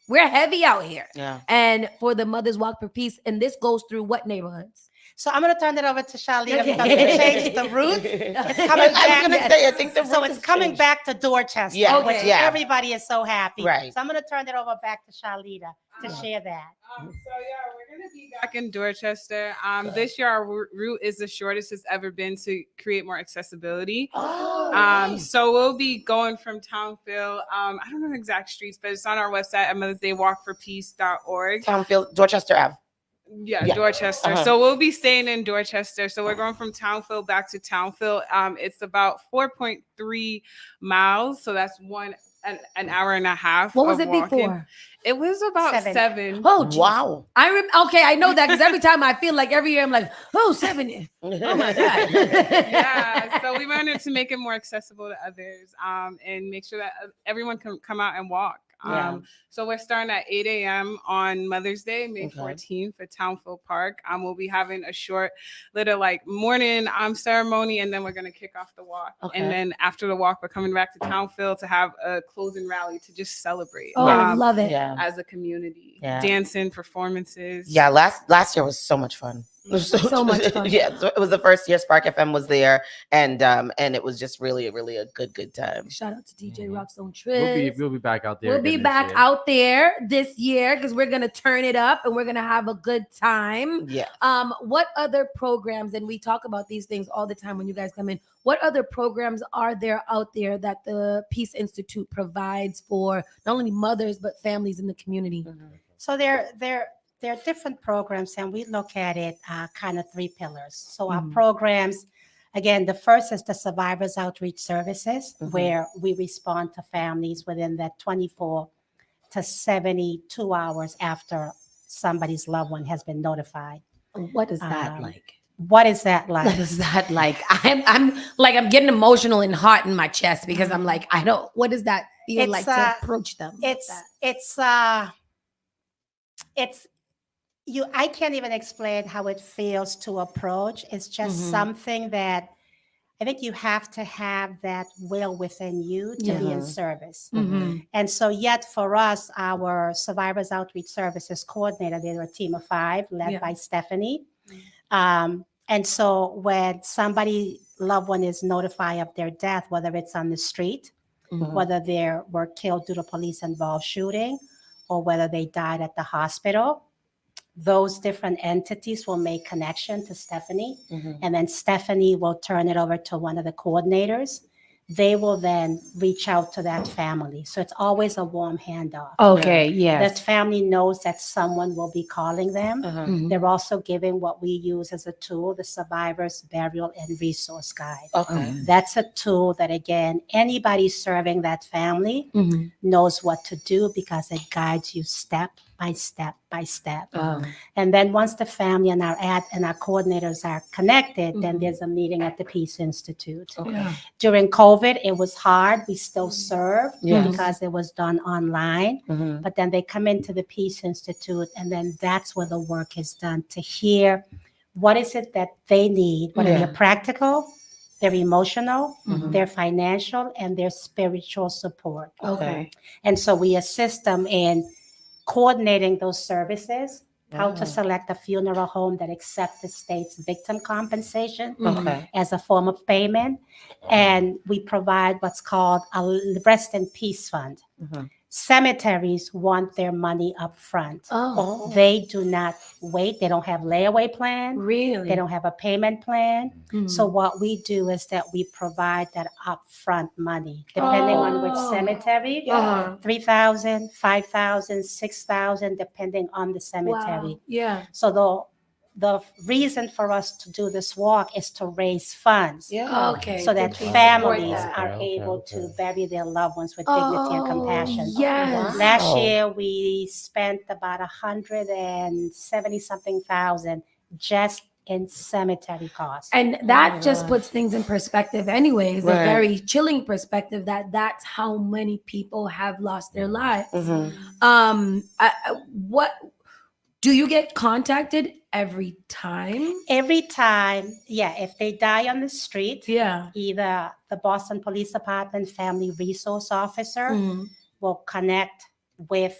We're heavy out here. And for the Mothers Walk for Peace, and this goes through what neighborhoods? So I'm going to turn it over to Charlene because we changed the route. It's coming back. I think the route so it's coming back to Dorchester, which everybody is so happy. Right. So I'm going to turn it over back to Charlita to share that. We're going to be back in Dorchester. This year, our route is the shortest it's ever been to create more accessibility. So we'll be going from Townfield. I don't know the exact streets, but it's on our website at mothersdaywalkforpeace.org. Townfield, Dorchester Ave. Dorchester. So we'll be staying in Dorchester. So we're going from Townfield back to Townfield. It's about 4.3 miles. So that's an hour and a half. What was it before? It was about 7. Oh, geez. Wow. I know that, because every time I feel like every year I'm like, 7. Oh my God. So we wanted to make it more accessible to others, and make sure that everyone can come out and walk. So we're starting at 8 a.m. on Mother's Day, May 14th at Townfield Park. We'll be having a short little morning ceremony, and then we're going to kick off the walk. And then after the walk, we're coming back to Townfield to have a closing rally to just celebrate. I love it. As a community, dancing, performances. Last year was so much fun. So much fun. Yeah, so it was the first year Spark FM was there, and it was just really a good time. Shout out to DJ Rockstone We'll Triz. be back out there. We'll be again this back year. out there this year because we're gonna turn it up and we're gonna have a good time. Yeah. What other programs, and we talk about these things all the time when you guys come in, what other programs are there out there that the Peace Institute provides for not only mothers but families in the community? So there are different programs, and we look at it kind of 3 pillars. So our programs, again, the first is the Survivors Outreach Services, where we respond to families within that 24 to 72 hours after somebody's loved one has been notified. What is that like? What is that like? What is that like? I'm getting emotional and hot in my chest because I'm like, what does that feel like to approach them? I can't even explain how it feels to approach. It's just something that I think you have to have that will within you to be in service. And so yet for us, our Survivors Outreach Services coordinator, they're a team of 5 led by Stephanie. And so when somebody loved one is notified of their death, whether it's on the street, whether they were killed due to police involved shooting, or whether they died at the hospital, those different entities will make connection to Stephanie, and then Stephanie will turn it over to one of the coordinators. They will then reach out to that family. So it's always a warm handoff. Okay, yes. That family knows that someone will be calling them. They're also given what we use as a tool, the Survivors Burial and Resource Guide. That's a tool that, again, anybody serving that family knows what to do because it guides you step by step by step. And then once the family and our coordinators are connected, then there's a meeting at the Peace Institute. During COVID, it was hard. We still serve because it was done online. But then they come into the Peace Institute, and then that's where the work is done to hear what is it that they need, what are their practical, their emotional, their financial, and their spiritual support. And so we assist them in coordinating those services, how to select a funeral home that accepts the state's victim compensation as a form of payment. And we provide what's called a rest in peace fund. Cemeteries want their money up front. They do not wait. They don't have layaway plan. Really? They don't have a payment plan. So what we do is that we provide that upfront money, depending on which cemetery, 3,000, 5,000, 6,000, depending on the cemetery. Wow. Yeah. So the reason for us to do this walk is to raise funds. So that families are able to bury their loved ones with dignity and compassion. Yes. Last year, we spent about 170 something thousand just in cemetery costs. And that just puts things in perspective anyways, a very chilling perspective that's how many people have lost their lives. What do you get contacted every time? Every time, yeah. If they die on the street, either the Boston Police Department Family Resource Officer will connect with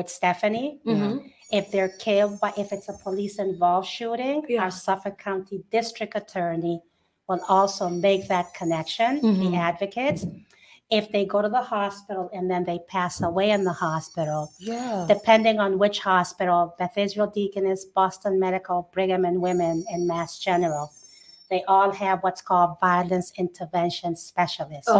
Stephanie. If they're killed, if it's a police involved shooting, our Suffolk County District Attorney will also make that connection, the advocates. If they go to the hospital and then they pass away in the hospital, depending on which hospital, Beth Israel Deaconess, Boston Medical, Brigham and Women, and Mass General, they all have what's called violence intervention specialists.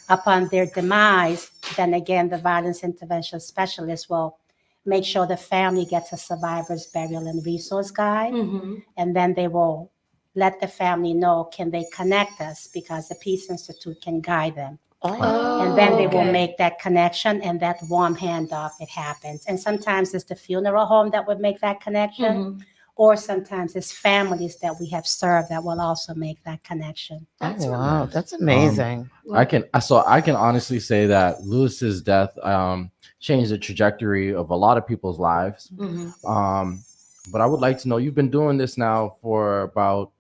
Upon their demise, then again, the violence intervention specialist will make sure the family gets a survivor's burial and resource guide, and then they will let the family know, can they connect us, because the Peace Institute can guide them. And then they will make that connection, and that warm handoff, it happens. And sometimes it's the funeral home that would make that connection, or sometimes it's families that we have served that will also make that connection. Wow, that's amazing. I can honestly say that Lewis's death changed the trajectory of a lot of people's lives. But I would like to know, you've been doing this now for about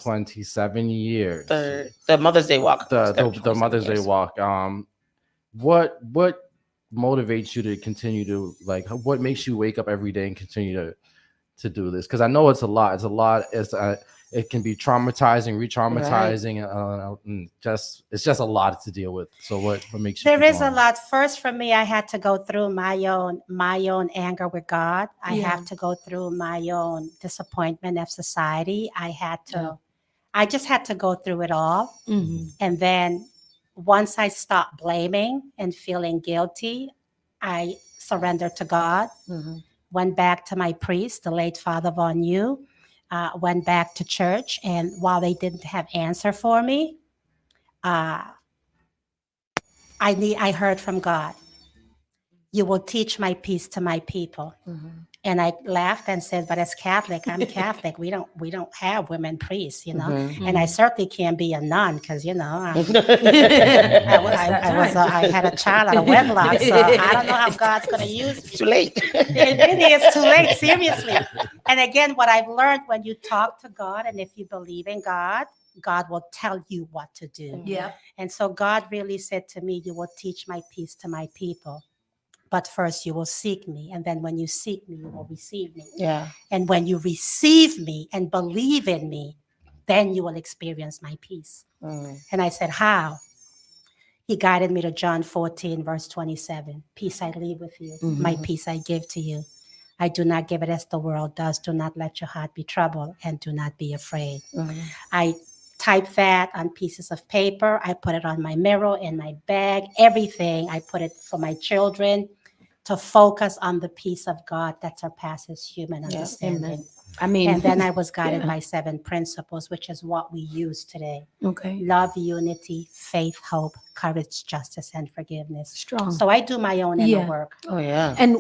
27 years. The Mother's Day walk. The Mother's Day walk. What motivates you to continue to, like, what makes you wake up every day and continue to do this? Because I know it's a lot. It can be traumatizing, re-traumatizing, and it's just a lot to deal with. So what makes you? There is a lot. First, for me, I had to go through my own anger with God. I have to go through my own disappointment of society. I just had to go through it all. And then once I stopped blaming and feeling guilty, I surrendered to God. Went back to my priest, the late Father Von Yu. Went back to church, and while they didn't have answer for me, I heard from God, you will teach my peace to my people. And I laughed and said, but as Catholic, I'm Catholic. We don't have women priests, you know. And I certainly can't be a nun because, you know, I had a child out of wedlock, so I don't know how God's going to use me. Too late. It really is too late, seriously. And again, what I've learned, when you talk to God and if you believe in God, God will tell you what to do. Yeah. And so God really said to me, you will teach my peace to my people. But first you will seek me. And then when you seek me, you will receive me. Yeah. And when you receive me and believe in me, then you will experience my peace. And I said, how? He guided me to John 14, verse 27. Peace I leave with you. My peace I give to you. I do not give it as the world does. Do not let your heart be troubled and do not be afraid. I type that on pieces of paper. I put it on my mirror, in my bag, everything. I put it for my children to focus on the peace of God that surpasses human understanding. I mean, and then I was guided by 7 principles, which is what we use today. Okay. Love, unity, faith, hope, courage, justice, and forgiveness. Strong. So I do my own inner work. Oh, yeah. And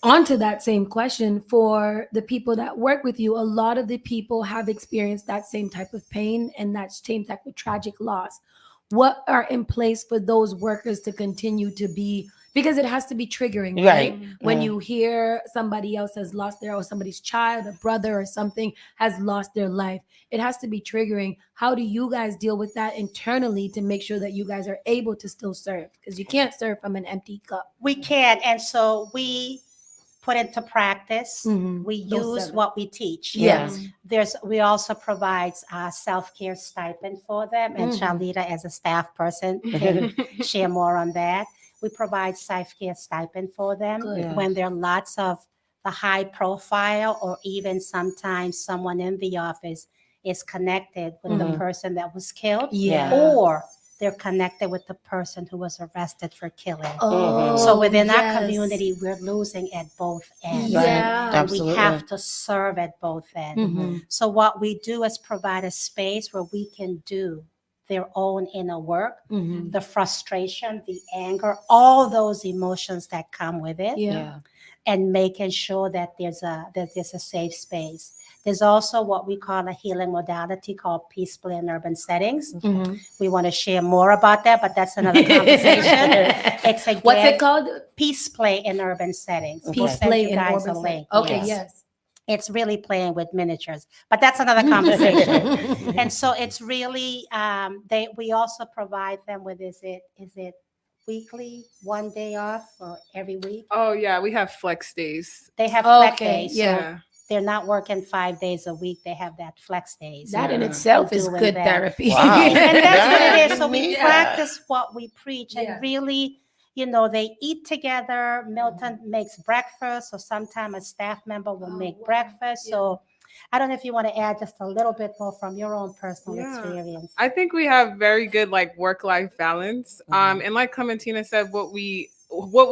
onto that same question, for the people that work with you, a lot of the people have experienced that same type of pain and that same type of tragic loss. What are in place for those workers to continue to be, because it has to be triggering, right? When you hear somebody else has lost their, or somebody's child, a brother or something has lost their life, it has to be triggering. How do you guys deal with that internally to make sure that you guys are able to still serve? Because you can't serve from an empty cup. We can. And so we put into practice. We use what we teach. We also provide self-care stipend for them. And Shalita, as a staff person, can share more on that. We provide self-care stipend for them when there are lots of the high profile, or even sometimes someone in the office is connected with the person that was killed, or they're connected with the person who was arrested for killing. So within our community, we're losing at both ends. And we have to serve at both ends. So what we do is provide a space where we can do their own inner work, the frustration, the anger, all those emotions that come with it, and making sure that there's a safe space. There's also what we call a healing modality called peace play in urban settings. We want to share more about that, but that's another conversation. It's again, what's it called? Peace play in urban settings. Peace play in urban settings. Okay, yes. It's really playing with miniatures, but that's another conversation. And so it's really, we also provide them with, is it weekly, 1 day off, or every week? Oh yeah, we have flex days. They have flex days. Yeah. So they're not working 5 days a week. They have that flex days. That in itself is good therapy. Wow. And that's what it is. So we practice what we preach, and really, you know, they eat together. Milton makes breakfast, or sometimes a staff member will make breakfast. So I don't know if you want to add just a little bit more from your own personal experience. I think we have very good work-life balance. And like Clementina said, what we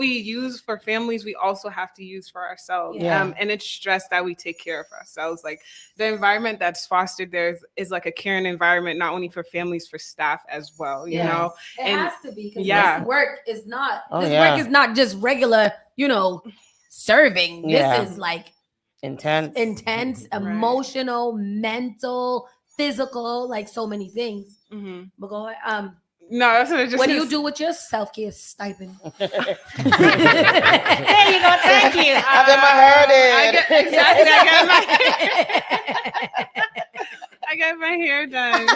use for families, we also have to use for ourselves. And it's stressed that we take care of ourselves. Like the environment that's fostered there is like a caring environment, not only for families, for staff as well. You know, it has to be, because this work is not. This work is not just regular. You know, serving. This is like intense, emotional, mental, physical, like so many things. But go ahead. No, that's what I just. What do you do with your self-care stipend? There you go. Thank you. I've been my hair did. I got my hair done. And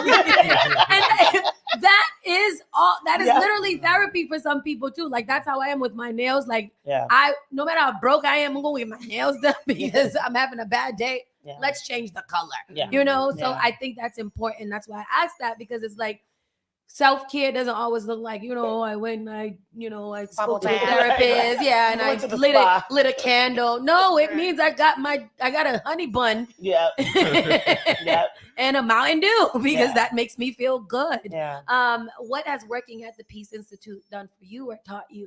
that is that is literally therapy for some people too. Like that's how I am with my nails. Like no matter how broke I am, I'm gonna get my nails done because I'm having a bad day. Let's change the color. You know, so I think that's important. That's why I asked that, because it's like self-care doesn't always look like, I went and I spoke to a therapist, and I lit a candle. No, it means I got a honey bun, and a Mountain Dew, because that makes me feel good. What has working at the Peace Institute done for you or taught you?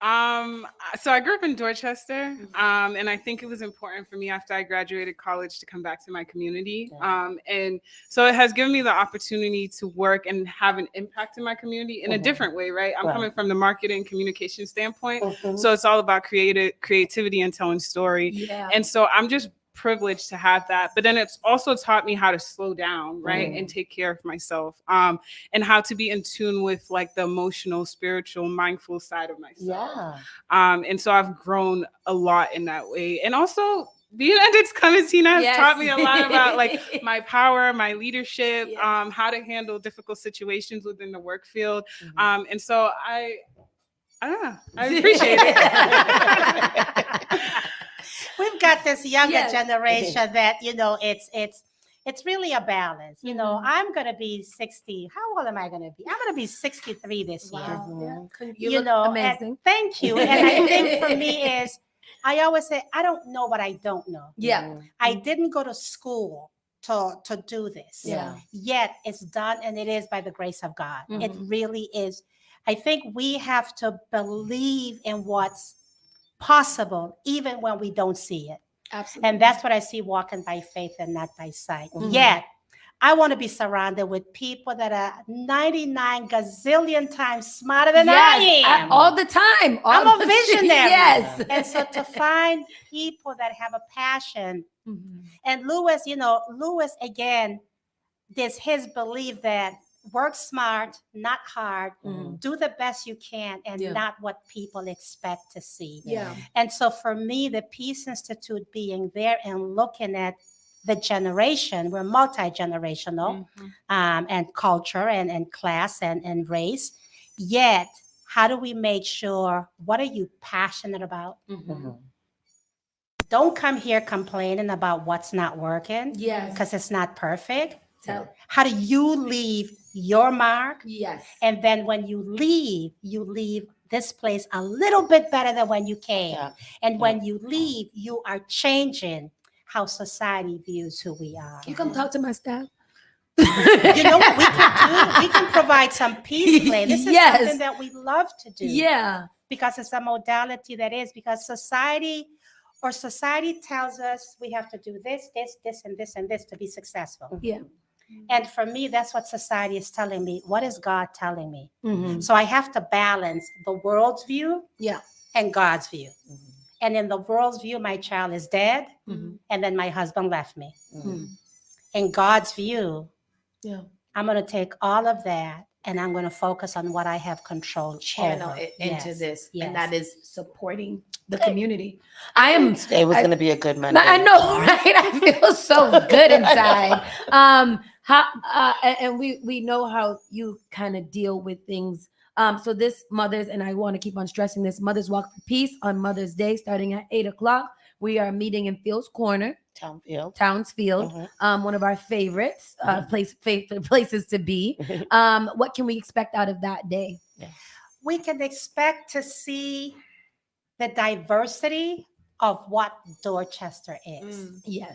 So I grew up in Dorchester, and I think it was important for me after I graduated college to come back to my community. And so it has given me the opportunity to work and have an impact in my community in a different way, right? I'm coming from the marketing communication standpoint. So it's all about creativity and telling story. And so I'm just privileged to have that, but then it's also taught me how to slow down, right, and take care of myself, and how to be in tune with like the emotional, spiritual, mindful side of myself. And so I've grown a lot in that way, and also being at its Tina has taught me a lot about like my power, my leadership, how to handle difficult situations within the work field, and so I appreciate it. We've got this younger generation that, it's really a balance. I'm going to be 60. How old am I going to be? I'm going to be 63 this year. You look amazing. Thank you. And I think for me is, I always say, I don't know what I don't know. I didn't go to school to do this. Yet it's done, and it is by the grace of God. It really is. I think we have to believe in what's possible, even when we don't see it. Absolutely. And that's what I see, walking by faith and not by sight. Yet, I want to be surrounded with people that are 99 gazillion times smarter than I am. All the time. I'm a visionary. And so to find people that have a passion. And Lewis, Lewis, again, there's his belief that work smart, not hard, do the best you can, and not what people expect to see. And so for me, the Peace Institute being there and looking at the generation, we're multi-generational, and culture and class and race. Yet, how do we make sure, what are you passionate about? Don't come here complaining about what's not working, because it's not perfect. How do you leave your mark? And then when you leave this place a little bit better than when you came. And when you leave, you are changing how society views who we are. You come talk to my staff. You know what we can do? We can provide some peace play. This is something that we love to do. Because it's a modality because society tells us we have to do this, and this to be successful. And for me, that's what society is telling me. What is God telling me? So I have to balance the world's view and God's view. And in the world's view, my child is dead, and then my husband left me. In God's view, I'm going to take all of that and I'm going to focus on what I have control Channel over. it into this, and that is supporting the community. Today was going to be a good Monday. I know, right? I feel so good inside. And we know how you kind of deal with things. So this Mothers, and I want to keep on stressing this, Mothers Walk for Peace on Mother's Day, starting at 8:00. We are meeting in Fields Corner, Townsfield, one of our favorites, places to be. What can we expect out of that day? We can expect to see the diversity of what Dorchester is. You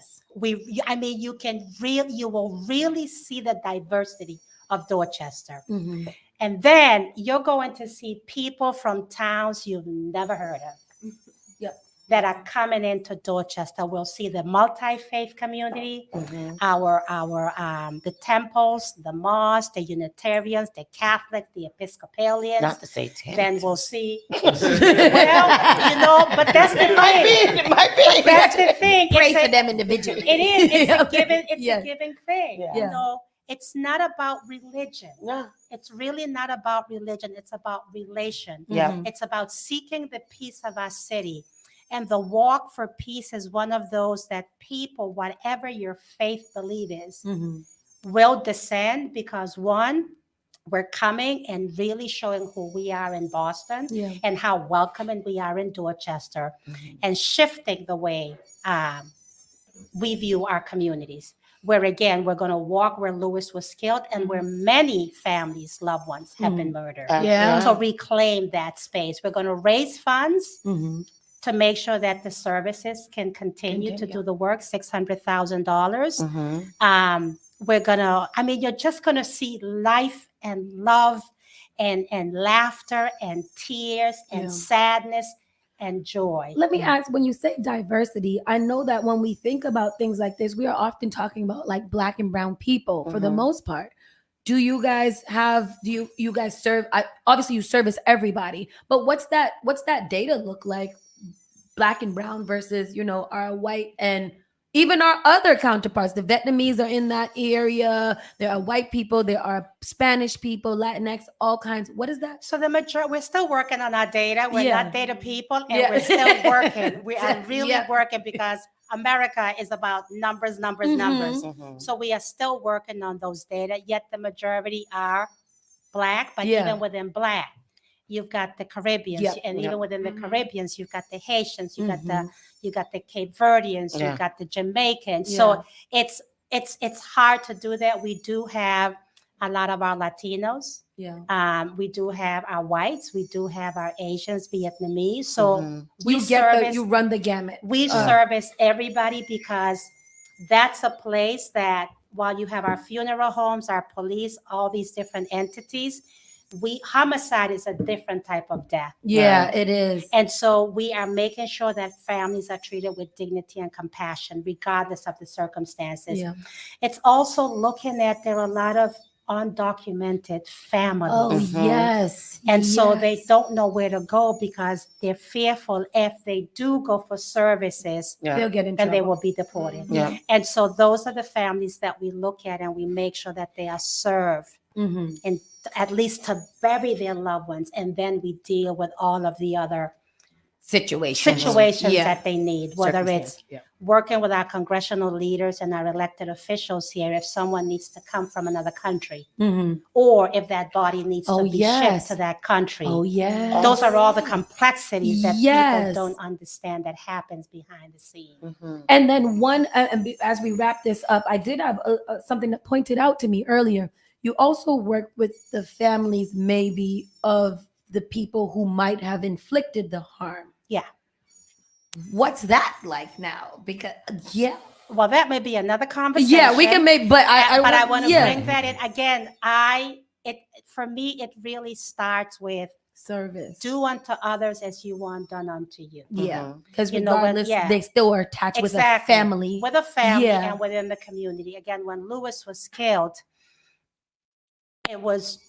will really see the diversity of Dorchester. And then you're going to see people from towns you've never heard of that are coming into Dorchester. We'll see the multi-faith community, the temples, the mosques, the Unitarians, the Catholics, the Episcopalians. Not the Satanists. Then we'll see. But that's the thing. It might be. That's the thing. Pray for them individually. It is. It's a giving thing. You know, it's not about religion. No. It's really not about religion. It's about relation. It's about seeking the peace of our city. And the walk for peace is one of those that people, whatever your faith belief is, will descend because one, we're coming and really showing who we are in Boston Yeah. and how welcoming we are in Dorchester, Mm-hmm. and shifting the way we view our communities. Where again, we're going to walk where Lewis was killed and where many families, loved ones have been murdered. Yeah. To reclaim that space. We're going to raise funds Mm-hmm. to make sure that the services can continue to do the work, $600,000. We're gonna, I mean, you're just gonna see life and love and laughter and tears and sadness and joy. Let me ask, when you say diversity, I know that when we think about things like this, we are often talking about like Black and brown people for the most part. Do you guys have, do you guys serve, obviously you service everybody, but what's that data look like? Black and brown versus, you know, our white and even our other counterparts. The Vietnamese are in that area. There are white people. There are Spanish people, Latinx, all kinds. What is that? So we're still working on our data. We're not data people, and Yeah. we're still working. We are really Yeah. working because America is about numbers. So we are still working on those data, yet the majority are Black, but even within Black, you've got the Caribbeans, and even within the Caribbeans, you've got the Haitians, you got the Cape Verdeans, you've got the Jamaicans. So it's hard to do that. We do have a lot of our Latinos. We do have our whites. We do have our Asians, Vietnamese. So you run the gamut. We service everybody because that's a place that while you have our funeral homes, our police, all these different entities, homicide is a different type of death. Yeah, it is. And so we are making sure that families are treated with dignity and compassion, regardless of the circumstances. Yeah. It's also looking at, there are a lot of undocumented families. Oh, yes. And so they don't know where to go because they're fearful if they do go for services, they'll get in trouble. and they will be deported. And so those are the families that we look at, and we make sure that they are served. And at least to bury their loved ones, and then we deal with all of the other situations that they need, whether it's working with our congressional leaders and our elected officials here, if someone needs to come from another country, or if that body needs to be shipped to that country. Those are all the complexities that people don't understand that happens behind the scenes. And then as we wrap this up, I did have something that pointed out to me earlier. You also work with the families maybe of the people who might have inflicted the harm. Yeah. What's that like now? Because well, that may be another conversation. Yeah, we can make, but I want to bring that in again. For me, it really starts with service. Do unto others as you want done unto you. Yeah, because regardless, they still are attached with a family. With a family and within the community. Again, when Lewis was killed, it was,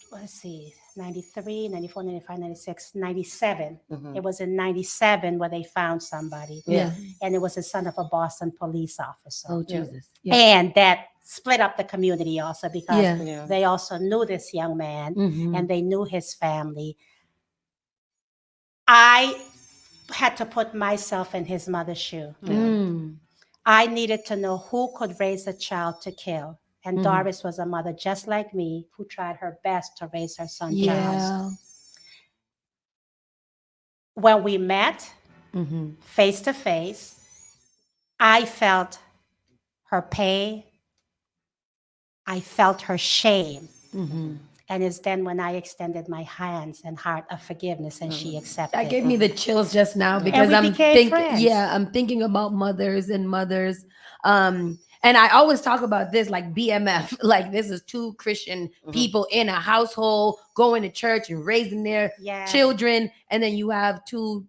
93, 94, 95, 96, 97. It was in 97 where they found somebody. And it was the son of a Boston police officer. Oh, Jesus. And that split up the community also because they also knew this young man and they knew his family. I had to put myself in his mother's shoe. I needed to know who could raise a child to kill. And Doris was a mother just like me who tried her best to raise her son Charles. When we met face to face, I felt her pain. I felt her shame. And it's then when I extended my hands and heart of forgiveness, and she accepted. That gave me the chills just now because I'm thinking about mothers. And I always talk about this like BMF, like this is two Christian people in a household going to church and raising their children. And then you have two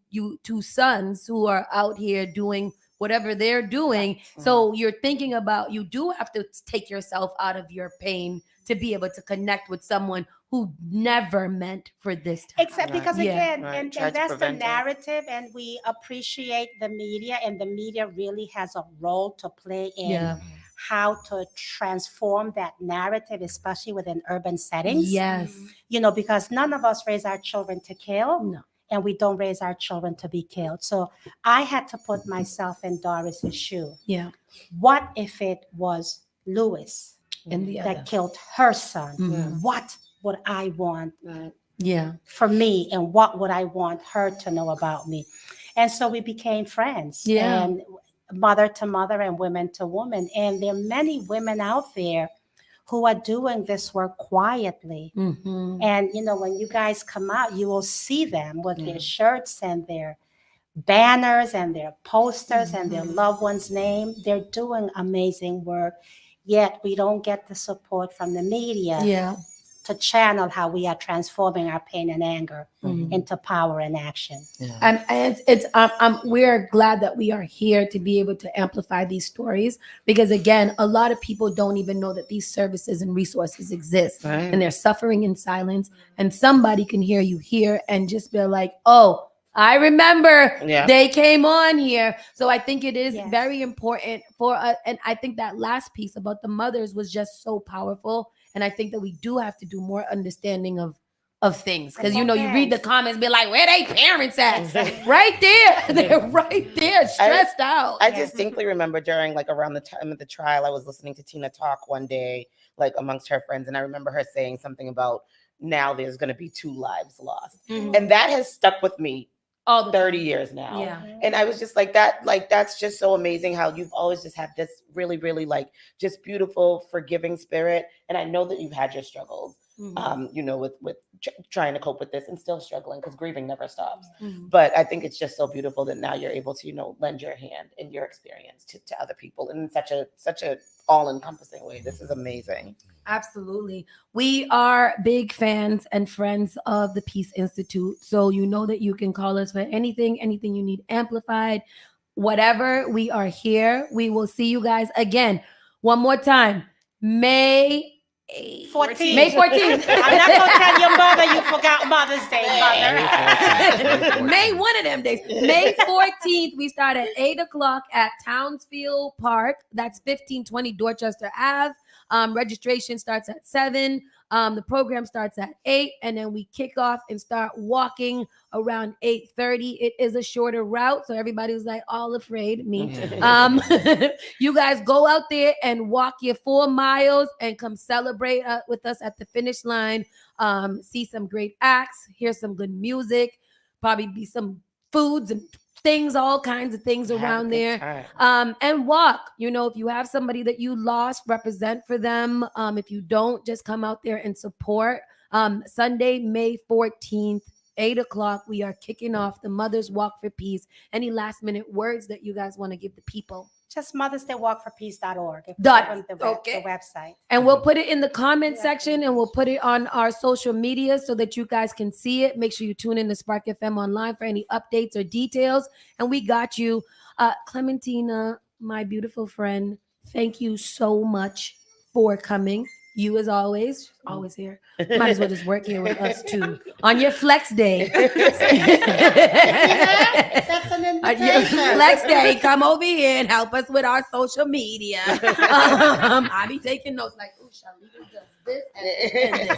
sons who are out here doing whatever they're doing. So you're thinking about, you do have to take yourself out of your pain to be able to connect with someone who never meant for this to happen. Except because and that's the narrative, and we appreciate the media, and the media really has a role to play in how to transform that narrative, especially within urban settings. Because none of us raise our children to kill. And we don't raise our children to be killed. So I had to put myself in Doris's shoe. What if it was Lewis that killed her son? What would I want for me, and what would I want her to know about me? And so we became friends, and mother to mother and women to woman. And there are many women out there who are doing this work quietly. And, you know, when you guys come out, you will see them with their shirts and their banners and their posters and their loved one's name. They're doing amazing work, yet we don't get the support from the media to channel how we are transforming our pain and anger into power and action. And we're glad that we are here to be able to amplify these stories, because again, a lot of people don't even know that these services and resources exist, and they're suffering in silence. And somebody can hear you here and just be like, oh, I remember they came on here. So I think it is very important for us. And I think that last piece about the mothers was just so powerful. And I think that we do have to do more understanding of things. Because, you know, you read the comments, be like, where they parents at? Right there. They're right there, stressed out. I distinctly remember during, like, around the time of the trial, I was listening to Tina talk one day, like, amongst her friends. And I remember her saying something about, now there's going to be 2 lives lost. And that has stuck with me 30 years now. And I was just like, that's just so amazing how you've always just had this really, really, like, just beautiful, forgiving spirit. And I know that you've had your struggles, you know, with trying to cope with this, and still struggling, because grieving never stops. But I think it's just so beautiful that now you're able to, you know, lend your hand and your experience to other people in such a all-encompassing way. This is amazing. Absolutely. We are big fans and friends of the Peace Institute. So you know that you can call us for anything you need amplified, whatever. We are here. We will see you guys again. One more time. May 14th. May 14th. I'm not going to tell your mother you forgot Mother's Day, mother. May one of them days. May 14th, we start at 8 o'clock at Townsfield Park. That's 1520 Dorchester Ave. Registration starts at 7. The program starts at 8, and then we kick off and start walking around 8:30. It is a shorter route, so everybody was like all afraid. Me. You guys go out there and walk your 4 miles and come celebrate with us at the finish line. See some great acts, hear some good music, probably be some foods and things, all kinds of things around there. And walk. You know, if you have somebody that you lost, represent for them. If you don't, just come out there and support. Sunday, May 14th, 8 o'clock, we are kicking off the Mothers Walk for Peace. Any last minute words that you guys want to give the people? Just mothersdaywalkforpeace.org. Okay. The website. And we'll put it in the comment section, and we'll put it on our social media so that you guys can see it. Make sure you tune in to Spark FM Online for any updates or details. And we got you. Clementina, my beautiful friend, thank you so much for coming. You, as always here. Might as well just work here with us too on your flex day. That's an invitation. Flex day, come over here and help us with our social media. I be taking notes like, oh, Shalika does this and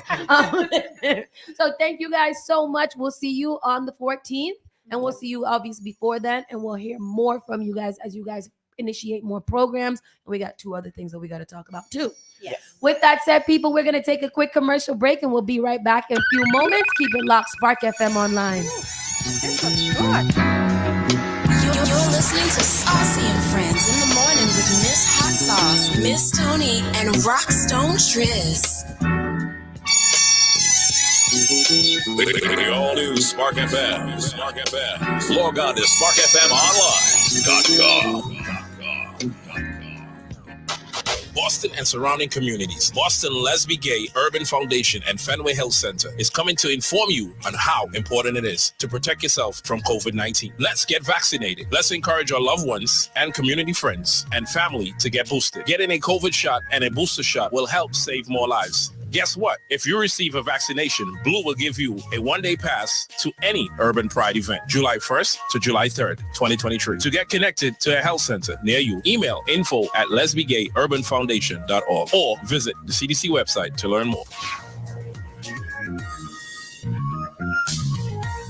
this. So thank you guys so much. We'll see you on the 14th, and we'll see you obviously before then, and we'll hear more from you guys as you guys initiate more programs. And we got 2 other things that we got to talk about too. Yes. With that said, people, we're going to take a quick commercial break, and we'll be right back in a few moments. Keep it locked. Spark FM Online. You're listening to Saucy and Friends in the morning with Miss Hot Sauce, Miss Tony, and Rockstone Triz. The all-new Spark FM. Spark FM. Log on to sparkfmonline.com. Boston and surrounding communities. Boston Lesbi Gay Urban Foundation and Fenway Health Center is coming to inform you on how important it is to protect yourself from COVID-19. Let's get vaccinated. Let's encourage our loved ones and community friends and family to get boosted. Getting a COVID shot and a booster shot will help save more lives. Guess what? If you receive a vaccination, Blue will give you a 1-day pass to any Urban Pride event, July 1st to July 3rd, 2023. To get connected to a health center near you, email info@lesbiagayurbanfoundation.org or visit the CDC website to learn more.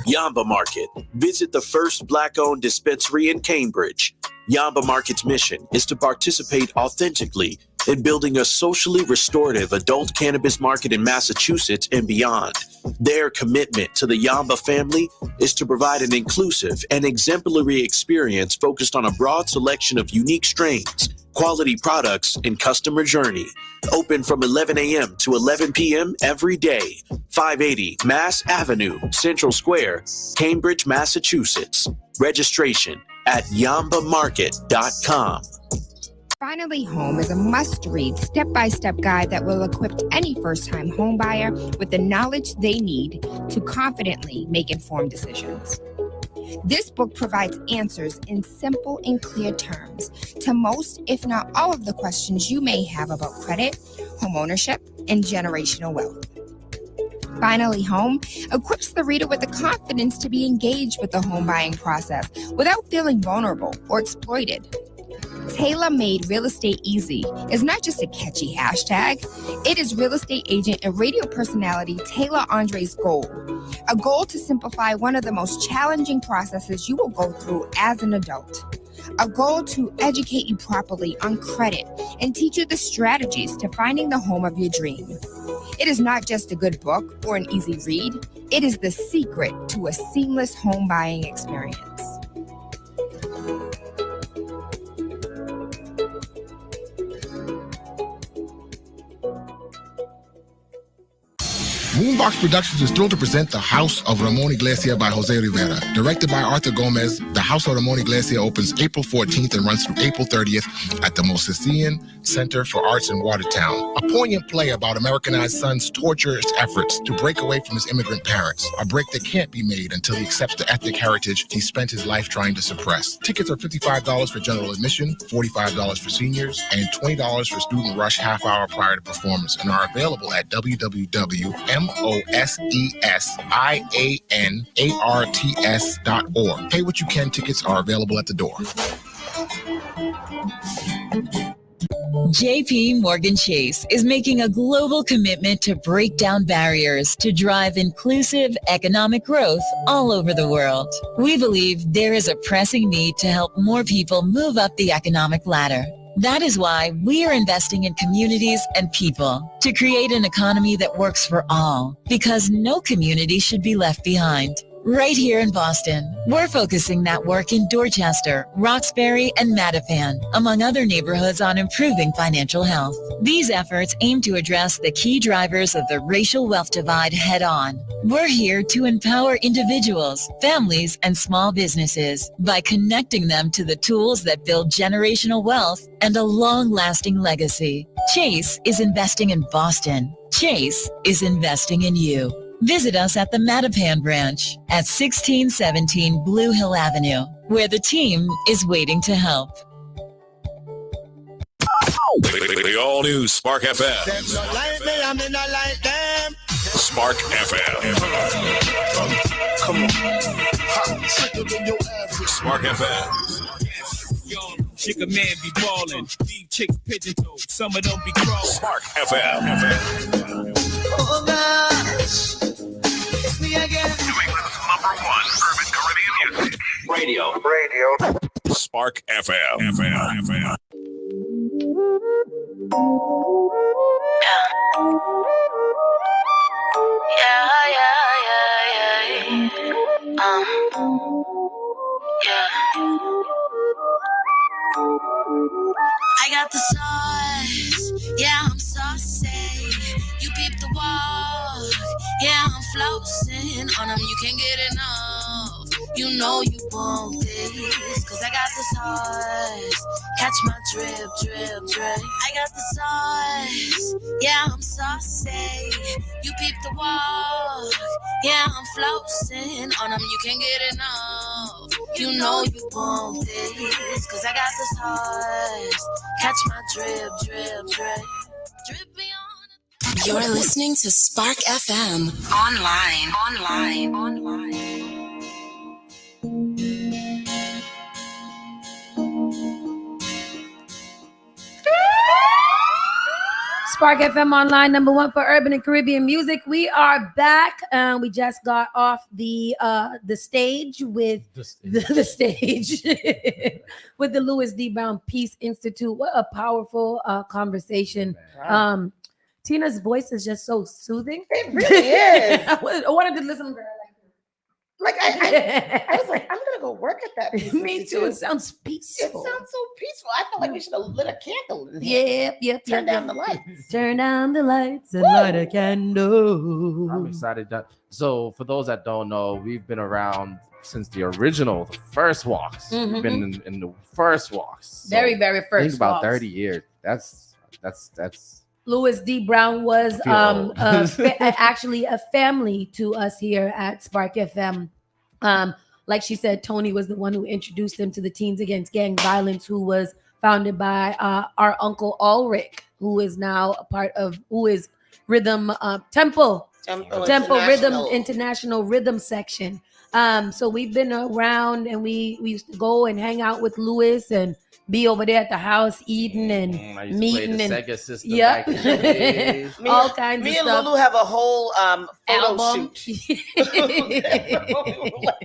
Yamba Market. Visit the first Black-owned dispensary in Cambridge. Yamba Market's mission is to participate authentically in building a socially restorative adult cannabis market in Massachusetts and beyond. Their commitment to the Yamba family is to provide an inclusive and exemplary experience focused on a broad selection of unique strains, quality products, and customer journey. Open from 11 a.m. to 11 p.m. every day. 580 Mass Avenue, Central Square, Cambridge, Massachusetts. Registration at yambamarket.com. Finally Home is a must-read step-by-step guide that will equip any first-time homebuyer with the knowledge they need to confidently make informed decisions. This book provides answers in simple and clear terms to most, if not all, of the questions you may have about credit, homeownership, and generational wealth. Finally Home equips the reader with the confidence to be engaged with the home buying process without feeling vulnerable or exploited. Tailor-made Real Estate Easy is not just a catchy hashtag. It is real estate agent and radio personality Taylor Andre's goal. A goal to simplify one of the most challenging processes you will go through as an adult. A goal to educate you properly on credit and teach you the strategies to finding the home of your dream. It is not just a good book or an easy read. It is the secret to a seamless home buying experience. Moonbox Productions is thrilled to present The House of Ramon Iglesia by Jose Rivera. Directed by Arthur Gomez, The House of Ramon Iglesia opens April 14th and runs through April 30th at the Mosesian Center for Arts in Watertown. A poignant play about Americanized son's torturous efforts to break away from his immigrant parents. A break that can't be made until he accepts the ethnic heritage he spent his life trying to suppress. Tickets are $55 for general admission, $45 for seniors, and $20 for student rush half hour prior to performance, and are available at www.mosesianarts.org. Pay what you can. Tickets are available at the door. JP Morgan Chase is making a global commitment to break down barriers to drive inclusive economic growth all over the world. We believe there is a pressing need to help more people move up the economic ladder. That is why we are investing in communities and people to create an economy that works for all, because no community should be left behind. Right here in Boston, we're focusing that work in Dorchester, Roxbury, and Mattapan, among other neighborhoods, on improving financial health. These efforts aim to address the key drivers of the racial wealth divide head on. We're here to empower individuals, families, and small businesses by connecting them to the tools that build generational wealth and a long-lasting legacy. Chase is investing in Boston. Chase is investing in you. Visit us at the Mattapan branch at 1617 Blue Hill Avenue, where the team is waiting to help. The all-new Spark FM. Spark FM. Come on. Spark FM. Chick a man be ballin', deep chick pigeon toes, some of them be crawling. Spark FM. Oh gosh, it's me again. New England's #1 urban Caribbean music. Radio. Spark FM. I got the sauce, yeah, I'm saucy. You peep the walk, yeah, I'm flossing on them, you can't get enough. You know you want this, cause I got the sauce. Catch my drip. I got the sauce, yeah, I'm saucy. You peep the walk, yeah, I'm flossing on them, you can't get enough. You know you want this, cause I got the sauce. Catch my drip. Drip me on. You're listening to Spark FM. Online. Spark FM Online, #1 for urban and Caribbean music. We are back. We just got off the stage with the stage with the Louis D. Brown Peace Institute. What a powerful conversation. Wow. Tina's voice is just so soothing. It really is. I wanted to listen to her. Like I was like, I'm gonna go work at that. Me too. It sounds peaceful. It sounds so peaceful. I felt like we should have lit a candle in here. Yep. Turn down the lights. Turn down the lights and light a candle. I'm excited. So for those that don't know, we've been around since the first walks. We've been in the first walks. So Very, very first. I think about walks. 30 years. That's. Louis D. Brown was actually a family to us here at Spark FM. Like she said, Tony was the one who introduced them to the Teens Against Gang Violence, who was founded by our uncle Ulrich, who is now a part of Rhythm Temple Rhythm International Rhythm Section. So we've been around, and we used to go and hang out with Louis and be over there at the house eating and meeting and Sega system. Yep. Back in the days. All kinds of Me stuff. and Lulu have a whole photo Album.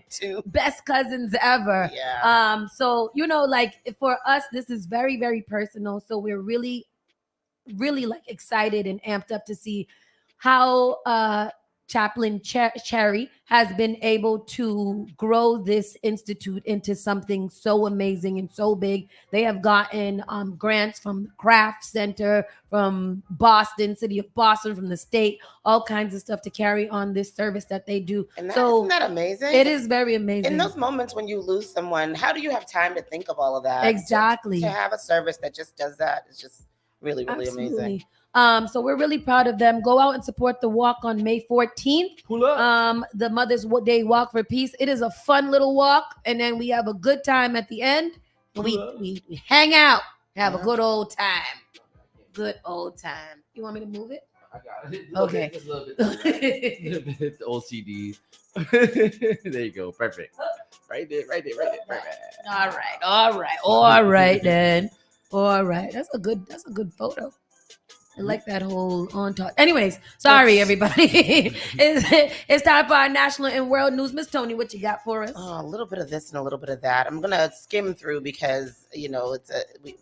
shoot. Best cousins ever. Yeah. So like for us, this is very, very personal. So we're really, really like excited and amped up to see how Chaplain Chery has been able to grow this institute into something so amazing and so big. They have gotten grants from the Craft Center, from Boston, City of Boston, from the state, all kinds of stuff to carry on this service that they do. And So isn't that amazing? it is very amazing. In those moments when you lose someone, how do you have time to think of all of that? Exactly. To have a service that just does that is just really, really amazing. So we're really proud of them. Go out and support the walk on May 14th. The Mother's Day Walk for Peace. It is a fun little walk, and then we have a good time at the end. We hang out, have a good old time. Good old time. You want me to move it? I got it. Okay. Just a little bit. The OCD. There you go. Perfect. Right there. Perfect. All right then. All right. That's a good photo. I like that whole on talk. Anyways, sorry everybody. It's time for our national and world news. Miss Tony, what you got for us? Oh, a little bit of this and a little bit of that. I'm gonna skim through because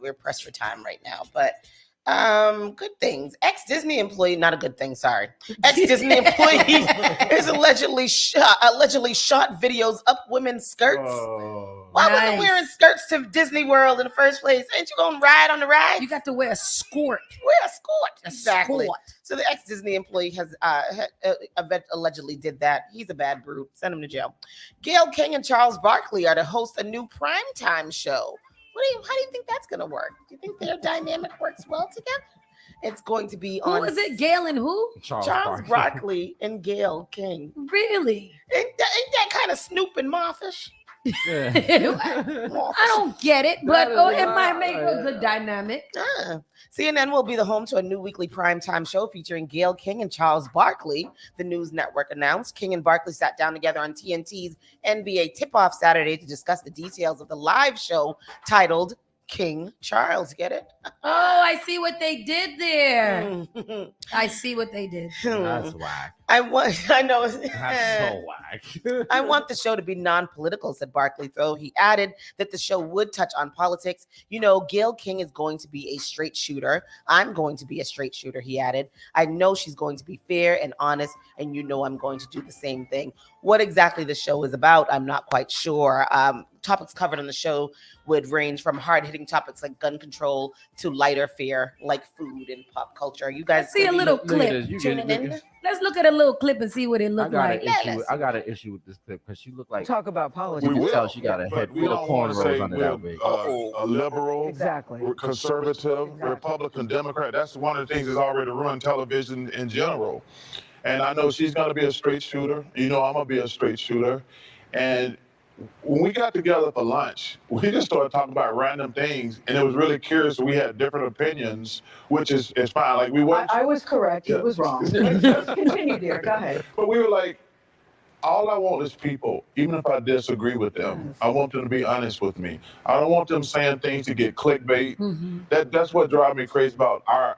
we're pressed for time right now. But good things. Ex-Disney employee, not a good thing. Sorry. Ex-Disney employee is allegedly shot videos up women's skirts. Why were they wearing skirts to Disney World in the first place? Ain't you gonna ride on the ride? You got to wear a skirt. Exactly. Skirt. So the ex-Disney employee has allegedly did that. He's a bad brute. Send him to jail. Gayle King and Charles Barkley are to host a new primetime show. How do you think that's gonna work? Do you think their dynamic works well together? It's going to be on. Who is it? Gayle and who? Charles Barkley and Gayle King. Really? Ain't that kind of Snoop and Marfish? I don't get it, but it might make a good dynamic. CNN will be the home to a new weekly primetime show featuring Gayle King and Charles Barkley, the news network announced. King and Barkley sat down together on TNT's NBA Tip-Off Saturday to discuss the details of the live show titled King Charles. Get it? Oh, I see what they did there. I see what they did. That's whack. I know. That's so whack. I want the show to be non-political, said Barkley, though he added that the show would touch on politics. Gayle King is going to be a straight shooter. I'm going to be a straight shooter, he added. I know she's going to be fair and honest, and I'm going to do the same thing. What exactly the show is about, I'm not quite sure. Topics covered on the show would range from hard-hitting topics like gun control to lighter fare like food and pop culture. You guys see a little clip. Let's look at a little clip and see what it looked like. I got an issue with this clip because she looked like talk about politics. You can tell she got a head full of cornrows under that wig. A liberal, conservative, Republican, Democrat. That's one of the things that's already run television in general. And I know she's going to be a straight shooter. I'm going to be a straight shooter. And when we got together for lunch, we just started talking about random things, and it was really curious. We had different opinions, which is fine. Like we weren't. I was correct. It was wrong. Let's continue, dear. Go ahead. But we were like, all I want is people, even if I disagree with them, I want them to be honest with me. I don't want them saying things to get clickbait. That's what drives me crazy about our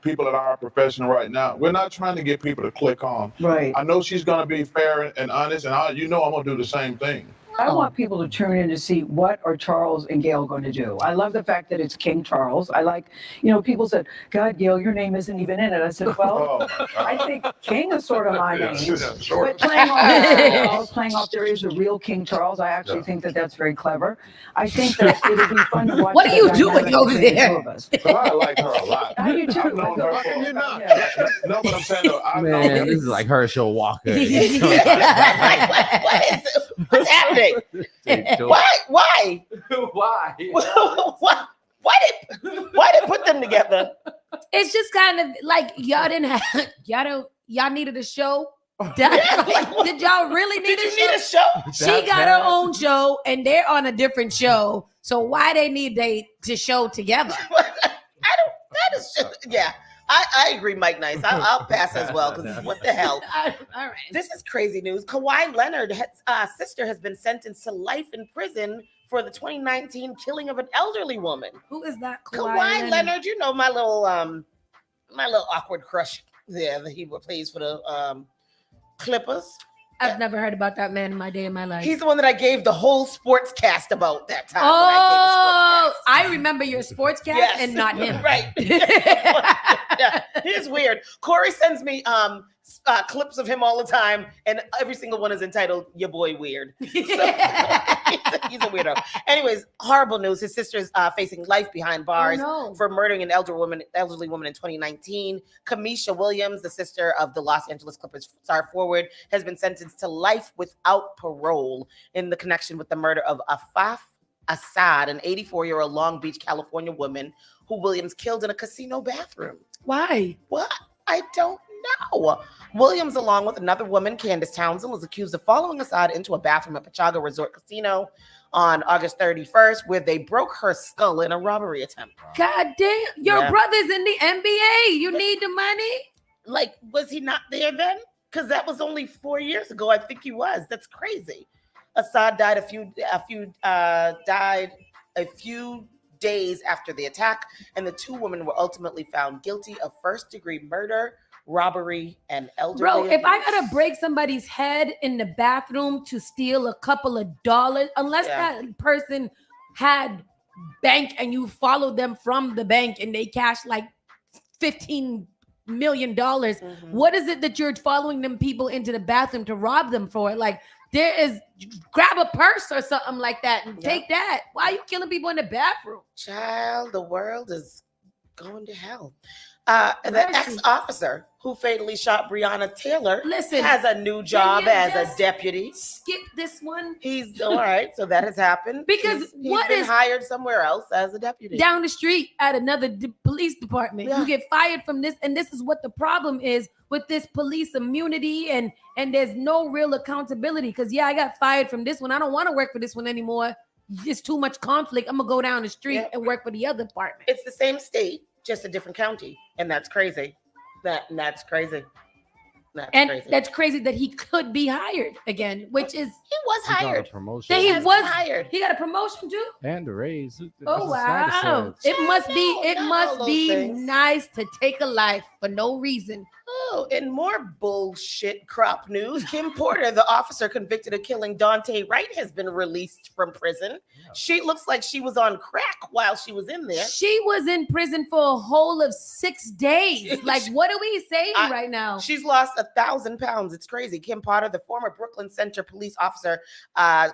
people that are professional right now. We're not trying to get people to click on. Right. I know she's going to be fair and honest, and I'm going to do the same thing. I want people to tune in to see what are Charles and Gail going to do. I love the fact that it's King Charles. I like, people said, God, Gail, your name isn't even in it. I said, well, I think King is sort of my name. But playing off there is a real King Charles. I actually think that that's very clever. I think that it'll be fun to watch. What are you doing over there? I like her a lot. I do too. I've known her for, You're not. No, but I'm saying, though, I've known Man, her. this is like Herschel Walker. What's happening? Why? Why? Why? Why did put them together? It's just kind of like y'all needed a show. Did y'all really need a show? She got her own show and they're on a different show. So why they need to show together? That is just, yeah. I agree, Mike Nice. I'll pass as well because what the hell? All right. This is crazy news. Kawhi Leonard's sister has been sentenced to life in prison for the 2019 killing of an elderly woman. Who is that? Kawhi Leonard. You know my little awkward crush there that he plays for the Clippers. I've never heard about that man in my day in my life. He's the one that I gave the whole sports cast about that time. Oh, I remember your sports cast and not him. Right. Yeah, he's weird. Corey sends me clips of him all the time, and every single one is entitled "Your Boy Weird." So, he's a weirdo. Anyways, horrible news. His sister is facing life behind bars for murdering an elderly woman in 2019. Kamisha Williams, the sister of the Los Angeles Clippers star forward, has been sentenced to life without parole in the connection with the murder of Afaf Assad, an 84-year-old Long Beach, California woman who Williams killed in a casino bathroom. Why? What? I don't know. Williams, along with another woman, Candace Townsend, was accused of following Assad into a bathroom at Pachaga Resort Casino on August 31st, where they broke her skull in a robbery attempt. God damn, your brother's in the NBA. You need the money. Like, was he not there then? Because that was only 4 years ago. I think he was. That's crazy. Assad died a few days after the attack, and the two women were ultimately found guilty of first-degree murder, robbery, and elderly abuse. If I gotta break somebody's head in the bathroom to steal a couple of dollars, unless that person had bank and you followed them from the bank and they cashed like $15 million, what is it that you're following them people into the bathroom to rob them for? Like, grab a purse or something like that and take that. Why are you killing people in the bathroom? Child, the world is going to hell. The ex-officer who fatally shot Breonna Taylor has a new job as a deputy. Skip this one. He's all right. So that has happened. Because he's been hired somewhere else as a deputy. Down the street at another police department. You get fired from this. And this is what the problem is with this police immunity. And there's no real accountability. Because, I got fired from this one. I don't want to work for this one anymore. It's too much conflict. I'm going to go down the street and work for the other department. It's the same state, just a different county. And that's crazy. That's crazy. That's crazy that he could be hired again, which is he was hired. Got a promotion. He was hired. He got a promotion too. And a raise. Oh wow! It must be nice to take a life for no reason. Oh, in more bullshit crop news, Kim Porter, the officer convicted of killing Dante Wright, has been released from prison. Yeah. She looks like she was on crack while she was in there. She was in prison for a whole of 6 days. Like, what are we saying right now? She's lost 1,000 pounds. It's crazy. Kim Porter, the former Brooklyn Center police officer,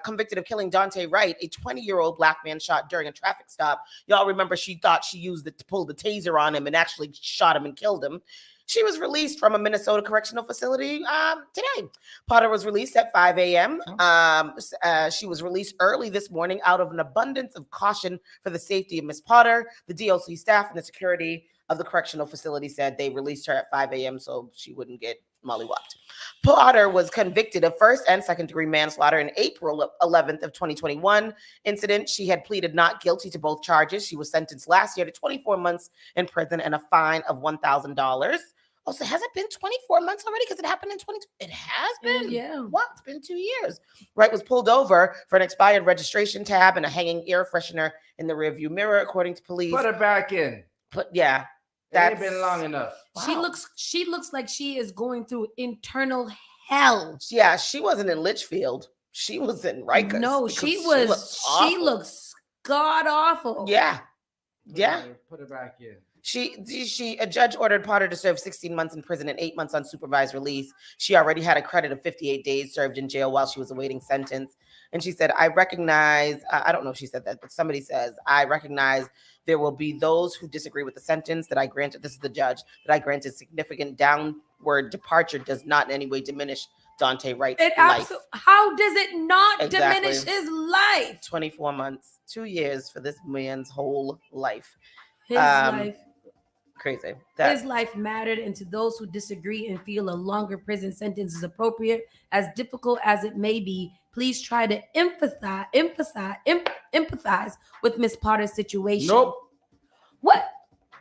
convicted of killing Dante Wright, a 20-year-old black man shot during a traffic stop. Y'all remember she thought she pulled the taser on him and actually shot him and killed him. She was released from a Minnesota correctional facility today. Potter was released at 5 a.m. She was released early this morning out of an abundance of caution for the safety of Miss Potter. The DOC staff and the security of the correctional facility said they released her at 5 a.m. so she wouldn't get mollywopped. Potter was convicted of first and second degree manslaughter in April 11th of 2021 incident. She had pleaded not guilty to both charges. She was sentenced last year to 24 months in prison and a fine of $1,000. Oh, so has it been 24 months already? Because it happened in 22. It has been? Yeah. What? It's been 2 years. Wright was pulled over for an expired registration tab and a hanging air freshener in the rearview mirror, according to police. Put it back in. Yeah. That's been long enough. She looks like she is going through internal hell. Yeah, she wasn't in Litchfield. She was in Rikers. No, she looks god awful. Yeah. Put her back in. A judge ordered Potter to serve 16 months in prison and 8 months on supervised release. She already had a credit of 58 days served in jail while she was awaiting sentence. And she said, I recognize, I don't know if she said that, but somebody says, I recognize there will be those who disagree with the sentence that I granted. This is the judge, that I granted significant downward departure does not in any way diminish Daunte Wright's life. How does it not diminish his life? 24 months, 2 years for this man's whole life. His life. Crazy. His life mattered, and to those who disagree and feel a longer prison sentence is appropriate, as difficult as it may be, please try to empathize with Miss Potter's situation. Nope. What?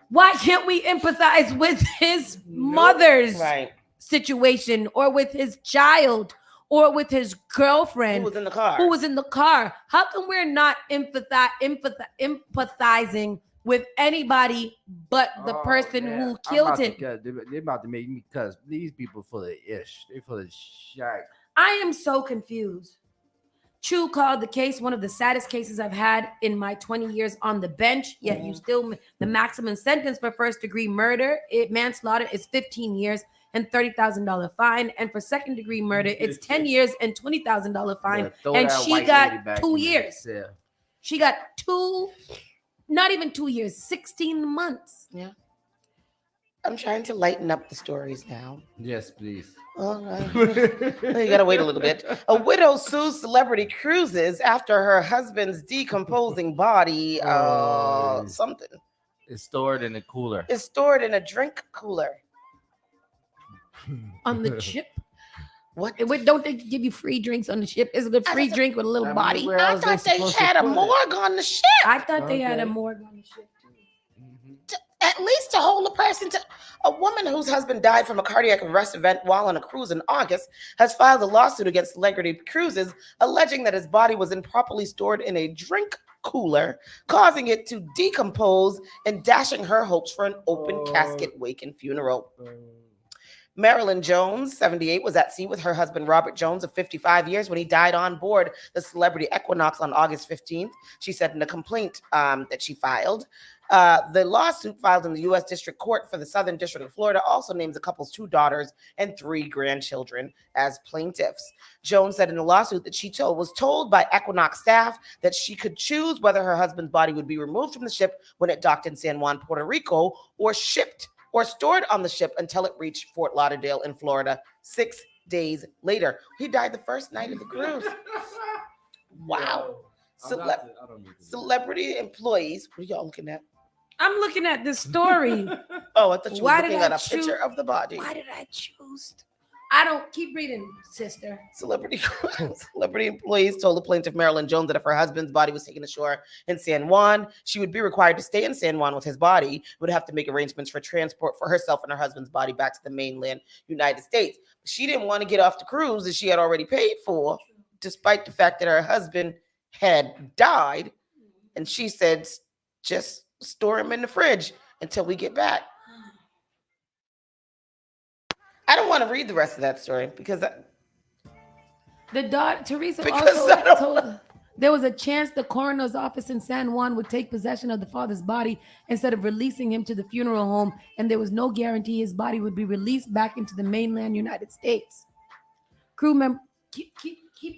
Why can't we empathize with his mother's situation, or with his child, or with his girlfriend who was in the car? How come we're not empathizing with anybody but the person who killed him? They're about to make me cuss. These people full of ish. They full of shit. I am so confused. Chu called the case one of the saddest cases I've had in my 20 years on the bench. Yet you still, the maximum sentence for first-degree murder, manslaughter is 15 years and $30,000 fine, and for second-degree murder, it's 10 years and $20,000 fine. And she got 2 years. Yeah. She got not even 2 years, 16 months. Yeah. I'm trying to lighten up the stories now. Yes, please. All right. You gotta wait a little bit. A widow sues Celebrity Cruises after her husband's decomposing body. Something. It's stored in a cooler. It's stored in a drink cooler. On the ship? What? Don't they give you free drinks on the ship? Is it a free drink with a little body? I thought they had a morgue on the ship. I thought they had a morgue on the ship. At least to hold a person to. A woman whose husband died from a cardiac arrest event while on a cruise in August has filed a lawsuit against Celebrity Cruises, alleging that his body was improperly stored in a drink cooler, causing it to decompose and dashing her hopes for an open casket wake and funeral. Marilyn Jones, 78, was at sea with her husband, Robert Jones, of 55 years, when he died on board the Celebrity Equinox on August 15th. She said in a complaint that she filed. The lawsuit filed in the U.S. District Court for the Southern District of Florida also names the couple's 2 daughters and 3 grandchildren as plaintiffs. Jones said in the lawsuit that she was told by Equinox staff that she could choose whether her husband's body would be removed from the ship when it docked in San Juan, Puerto Rico, or shipped or stored on the ship until it reached Fort Lauderdale in Florida 6 days later. He died the first night of the cruise. Wow. Celebrity employees. What are y'all looking at? I'm looking at this story. Oh, I thought you were looking at a picture of the body. Why did I choose? I don't keep reading, sister. Celebrity employees told the plaintiff Marilyn Jones that if her husband's body was taken ashore in San Juan, she would be required to stay in San Juan with his body, would have to make arrangements for transport for herself and her husband's body back to the mainland United States. She didn't want to get off the cruise that she had already paid for, despite the fact that her husband had died. And she said, just store him in the fridge until we get back. I don't want to read the rest of that story because Teresa also told there was a chance the coroner's office in San Juan would take possession of the father's body instead of releasing him to the funeral home, and there was no guarantee his body would be released back into the mainland United States. Crew member, keep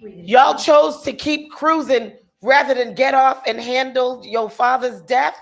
reading. Y'all chose to keep cruising rather than get off and handle your father's death.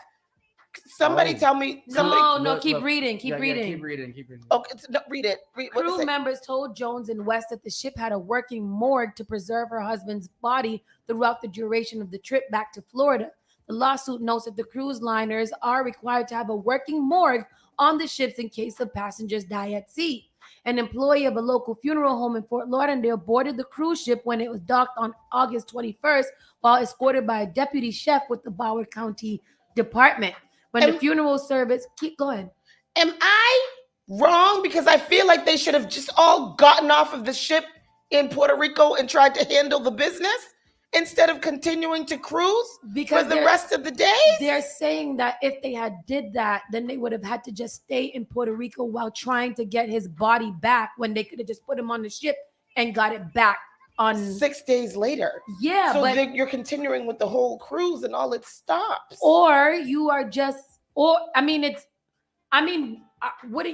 Somebody tell me. Keep reading. Keep reading. Okay, no, read it. Crew members told Jones and West that the ship had a working morgue to preserve her husband's body throughout the duration of the trip back to Florida. The lawsuit notes that the cruise liners are required to have a working morgue on the ships in case the passengers die at sea. An employee of a local funeral home in Fort Lauderdale boarded the cruise ship when it was docked on August 21st while escorted by a deputy chef with the Broward County Department. When the funeral service, keep going. Am I wrong? Because I feel like they should have just all gotten off of the ship in Puerto Rico and tried to handle the business instead of continuing to cruise because for the rest of the day? They're saying that if they had did that, then they would have had to just stay in Puerto Rico while trying to get his body back, when they could have just put him on the ship and got it back on 6 days later. Yeah, so but you're continuing with the whole cruise and all it stops. Or you are just, wouldn't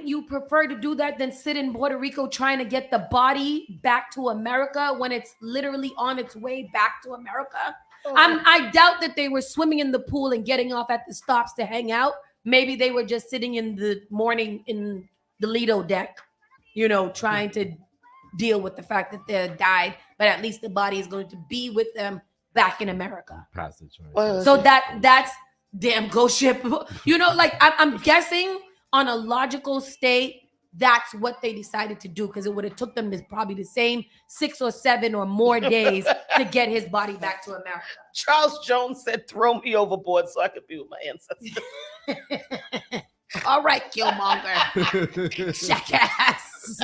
you prefer to do that than sit in Puerto Rico trying to get the body back to America when it's literally on its way back to America? I doubt that they were swimming in the pool and getting off at the stops to hang out. Maybe they were just sitting in the morning in the Lido deck, trying to deal with the fact that they died, but at least the body is going to be with them back in America. Passage. So that's damn ghost ship. I'm guessing on a logical state, that's what they decided to do, because it would have took them probably the same 6 or 7 or more days to get his body back to America. Charles Jones said, "Throw me overboard so I could be with my ancestors." All right, Killmonger. Jackass.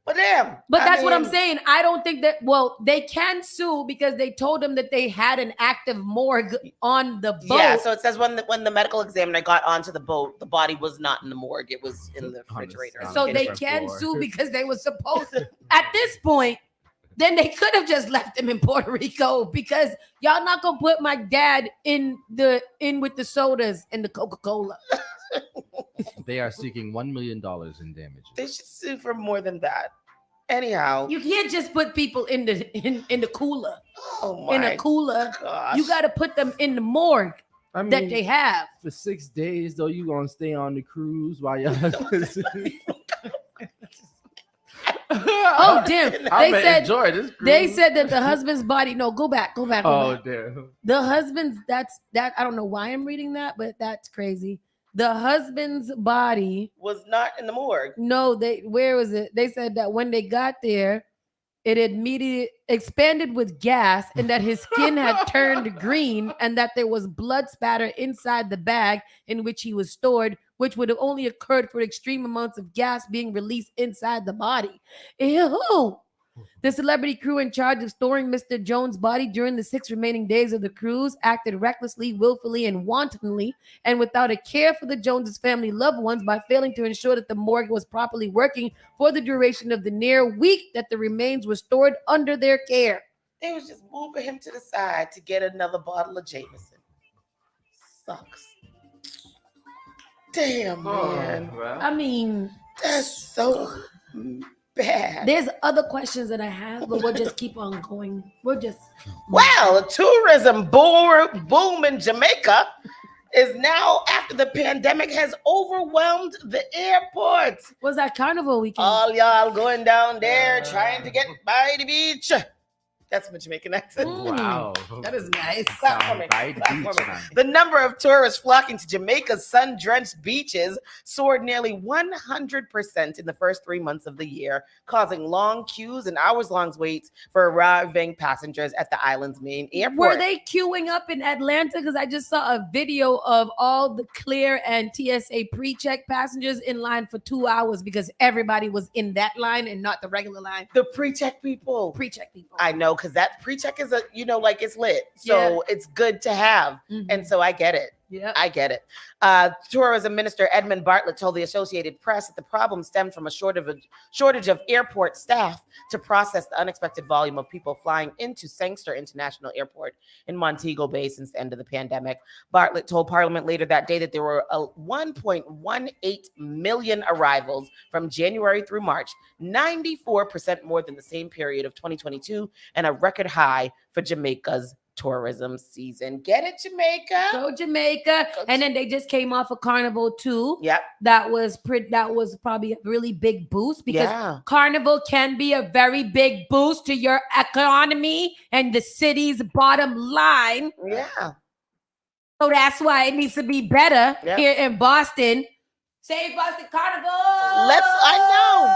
But damn. But that's what I'm saying. I don't think that, they can sue because they told them that they had an active morgue on the boat. Yeah, so it says when the medical examiner got onto the boat, the body was not in the morgue. It was in the refrigerator. So they can sue because they were supposed to. At this point, then they could have just left him in Puerto Rico, because y'all not going to put my dad in with the sodas and the Coca-Cola. They are seeking $1 million in damages. They should sue for more than that. Anyhow, you can't just put people in the cooler. Oh my! In a cooler, gosh. You got to put them in the morgue that they have. For 6 days, though, you gonna stay on the cruise while y'all. Oh damn! Enjoy this cruise. They said that the husband's body. No, go back. Oh damn! The husband's. That. I don't know why I'm reading that, but that's crazy. The husband's body was not in the morgue. No, where was it? They said that when they got there, it immediately expanded with gas, and that his skin had turned green, and that there was blood spatter inside the bag in which he was stored, which would have only occurred for extreme amounts of gas being released inside the body. Ew. The celebrity crew in charge of storing Mr. Jones' body during the 6 remaining days of the cruise acted recklessly, willfully, and wantonly, and without a care for the Joneses' family loved ones, by failing to ensure that the morgue was properly working for the duration of the near week that the remains were stored under their care. They was just moving him to the side to get another bottle of Jameson. Sucks. Damn, man. I mean, that's so bad. There's other questions that I have, but we'll just keep on going. Well, tourism boom in Jamaica is now, after the pandemic has overwhelmed the airport. Was that Carnival weekend? All y'all going down there trying to get by the beach. That's my Jamaican accent. Wow. That is nice. Clap for me. The number of tourists flocking to Jamaica's sun-drenched beaches soared nearly 100% in the first 3 months of the year, causing long queues and hours-long waits for arriving passengers at the island's main airport. Were they queuing up in Atlanta? Because I just saw a video of all the Clear and TSA pre-check passengers in line for 2 hours because everybody was in that line and not the regular line. The pre-check people. I know, because that pre-check is it's lit. So it's good to have. Mm-hmm. And so I get it. Yeah, I get it. Tourism Minister Edmund Bartlett told the Associated Press that the problem stemmed from a shortage of airport staff to process the unexpected volume of people flying into Sangster International Airport in Montego Bay since the end of the pandemic. Bartlett told Parliament later that day that there were 1.18 million arrivals from January through March, 94% more than the same period of 2022, and a record high for Jamaica's tourism season. Get it, Jamaica? Go Jamaica. And then they just came off of Carnival too. Yep. That was probably a really big boost because Carnival can be a very big boost to your economy and the city's bottom line. Yeah. So that's why it needs to be better here in Boston. Save Boston Carnival. I know.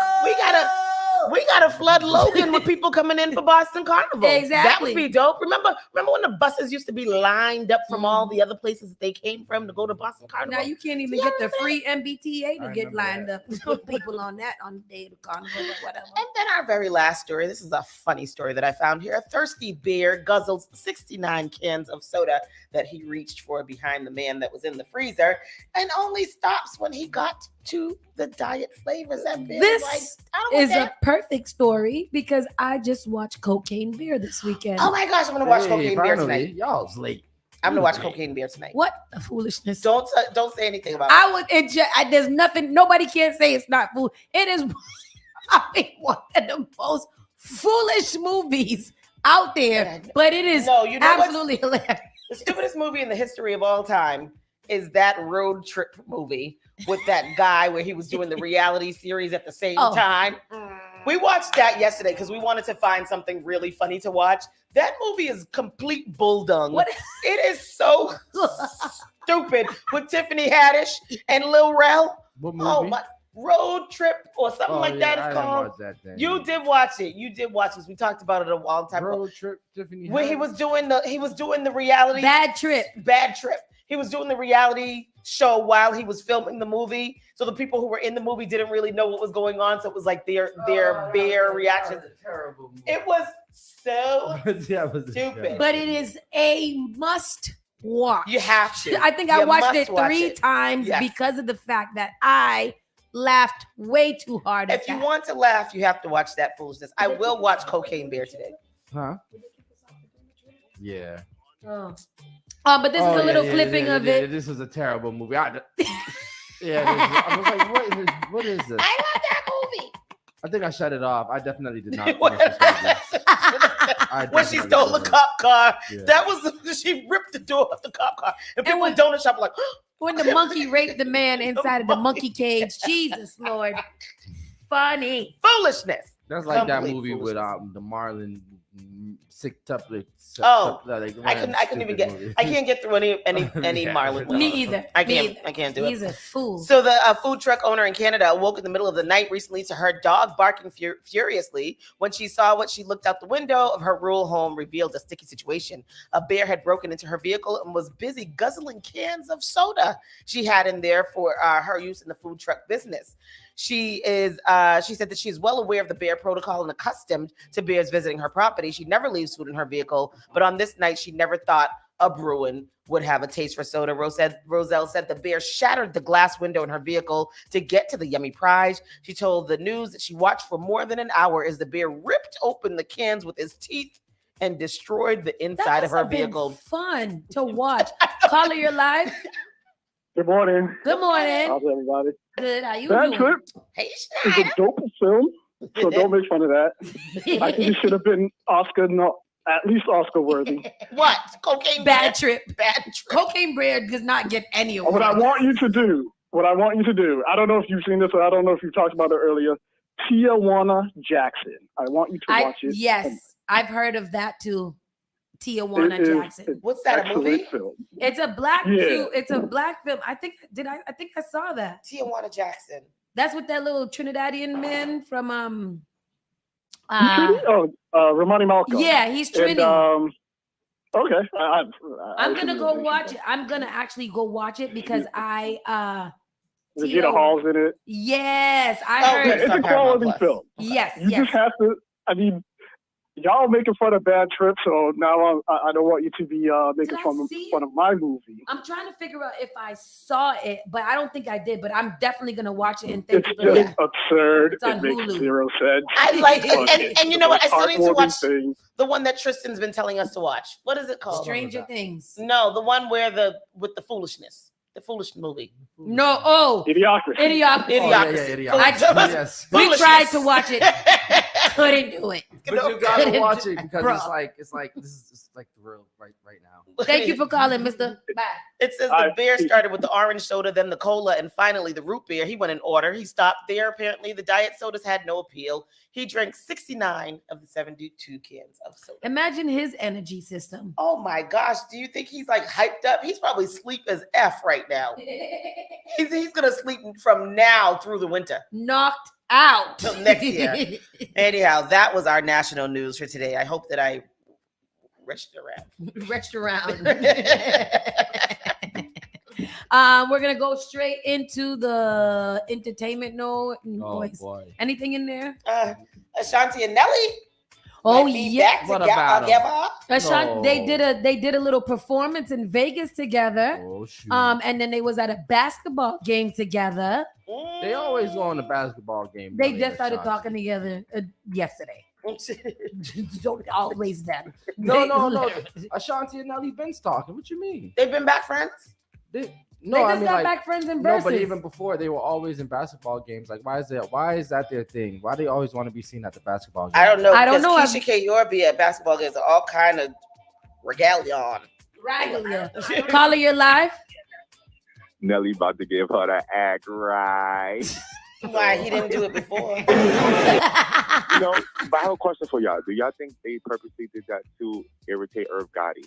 We gotta flood Logan with people coming in for Boston Carnival. Exactly. That would be dope. Remember when the buses used to be lined up from all the other places that they came from to go to Boston Carnival? Now you can't even get the free MBTA to get lined up and put people on that on the day of the carnival or whatever. And then our very last story. This is a funny story that I found here. A thirsty bear guzzles 69 cans of soda that he reached for behind the man that was in the freezer, and only stops when he got to the diet flavors. That bear This was like, I don't want is that. a perfect story because I just watched Cocaine Bear this weekend. Oh my gosh, I'm gonna watch Cocaine Bear finally. tonight. Y'all's late. I'm gonna watch Cocaine Bear tonight. What a foolishness! Don't say anything about it. I would. There's nothing. Nobody can say it's not fool. It is. I mean, one of the most foolish movies out there, but it is absolutely hilarious. The stupidest movie in the history of all time is that road trip movie with that guy where he was doing the reality series at the same time. We watched that yesterday because we wanted to find something really funny to watch. That movie is complete bulldung. It is so stupid with Tiffany Haddish and Lil Rel. What movie? Oh my. Road Trip or something like that I is didn't called. watch that thing. You did watch it. You did watch it. We talked about it a long time ago. Road Trip, Tiffany. When he was doing the reality Bad Trip. He was doing the reality show while he was filming the movie. So the people who were in the movie didn't really know what was going on. So it was like their bare reactions. Terrible movie. It was so stupid. But it is a must watch. You have to. I think I You watched must it watch 3 it. times Yes. because of the fact that I laughed way too hard. If you want to laugh, you have to watch that foolishness. I will watch Cocaine Bear today. Huh? Yeah. But this is a little clipping of it. This was a terrible movie. I was like, what is this? I love that movie. I think I shut it off. I definitely did not. finish this movie. When she stole the cop car, Yeah. that was she ripped the door of the cop car, and people in donut shop were like, When the monkey raped the man inside of the monkey cage. Jesus Lord. Funny. Foolishness. That's like that Complete movie with foolishness. the Marlon sick tuplet. Oh, I couldn't even get. I can't get through any Marlon. Me either. I can't do it. He's a fool. So the food truck owner in Canada awoke in the middle of the night recently to her dog barking furiously when she saw what she looked out the window of her rural home revealed a sticky situation. A bear had broken into her vehicle and was busy guzzling cans of soda she had in there for her use in the food truck business. She said that she is well aware of the bear protocol and accustomed to bears visiting her property. She never leaves food in her vehicle, but on this night, she never thought a Bruin would have a taste for soda. Roselle said the bear shattered the glass window in her vehicle to get to the yummy prize. She told the news that she watched for more than an hour as the bear ripped open the cans with his teeth and destroyed the inside of her vehicle. Fun to watch. Caller, you're live. Good morning. Good morning. How's everybody? Good. How you Bad doing? Trip Hey, is a dope film, so don't make fun of that. I think it should have been at least Oscar worthy. What? Cocaine Bad Trip. Bad Trip. Cocaine Bear does not get any awards. What I want you to do, I don't know if you've seen this or I don't know if you talked about it earlier, Tijuana Jackson. I want you to watch it. Yes, I've heard of that too. Tijuana Jackson. What's that, a movie? Film. It's a black Yeah. It's a black film. I think I saw that. Tijuana Jackson. That's with that little Trinidadian man from Romani Malcolm. Yeah, he's Trini. And, okay. I'm gonna go watch it. I'm gonna actually go watch it because Regina Hall's in it. Yes, I heard it's a quality film. Yes, You just have to. I mean, y'all making fun of Bad Trip, so now I don't want you to be making fun of my movie. I'm trying to figure out if I saw it, but I don't think I did. But I'm definitely gonna watch it and thank It's you for just that. absurd. It's on It makes Hulu. zero sense. I like it. And you know what? I still need to Heartwarming watch thing. the one that Tristan's been telling us to watch. What is it called? Stranger Things. No, the one with the foolishness. The foolish movie. No, Idiocracy. Yes. We tried to watch it, couldn't do it. But you gotta Couldn't watch do it because Bro. it's like this is like the real right now. Thank you for calling, Mister. Bye. It says the beer started with the orange soda, then the cola, and finally the root beer. He went in order. He stopped there. Apparently, the diet sodas had no appeal. He drank 69 of the 72 cans of soda. Imagine his energy system. Oh my gosh. Do you think he's like hyped up? He's probably sleep as F right now. He's gonna sleep from now through the winter. Knocked out till next year. Anyhow, that was our national news for today. I hope that I reached around. We're gonna go straight into the entertainment note. Boy. Anything in there? Ashanti and Nelly. Oh might be yeah. back What together. about Ashanti, No. they did a little performance in Vegas together. Oh, shoot. And then they was at a basketball game together. They always go on the basketball game. They Nelly just and started Ashanti. talking together yesterday. Don't always that. No. Ashanti and Nelly been talking. What you mean? They've been back friends? They just got back friends in No, verses. but even before they were always in basketball games. Like, why is that their thing? Why do they always want to be seen at the basketball game? I don't know. I don't know. Keisha K. Yorby at basketball games are all kind of regalion. Right. Caller, you're live. Nelly about to give her the act right. Why he didn't do it before? But I have a question for y'all. Do y'all think they purposely did that to irritate Irv Gotti?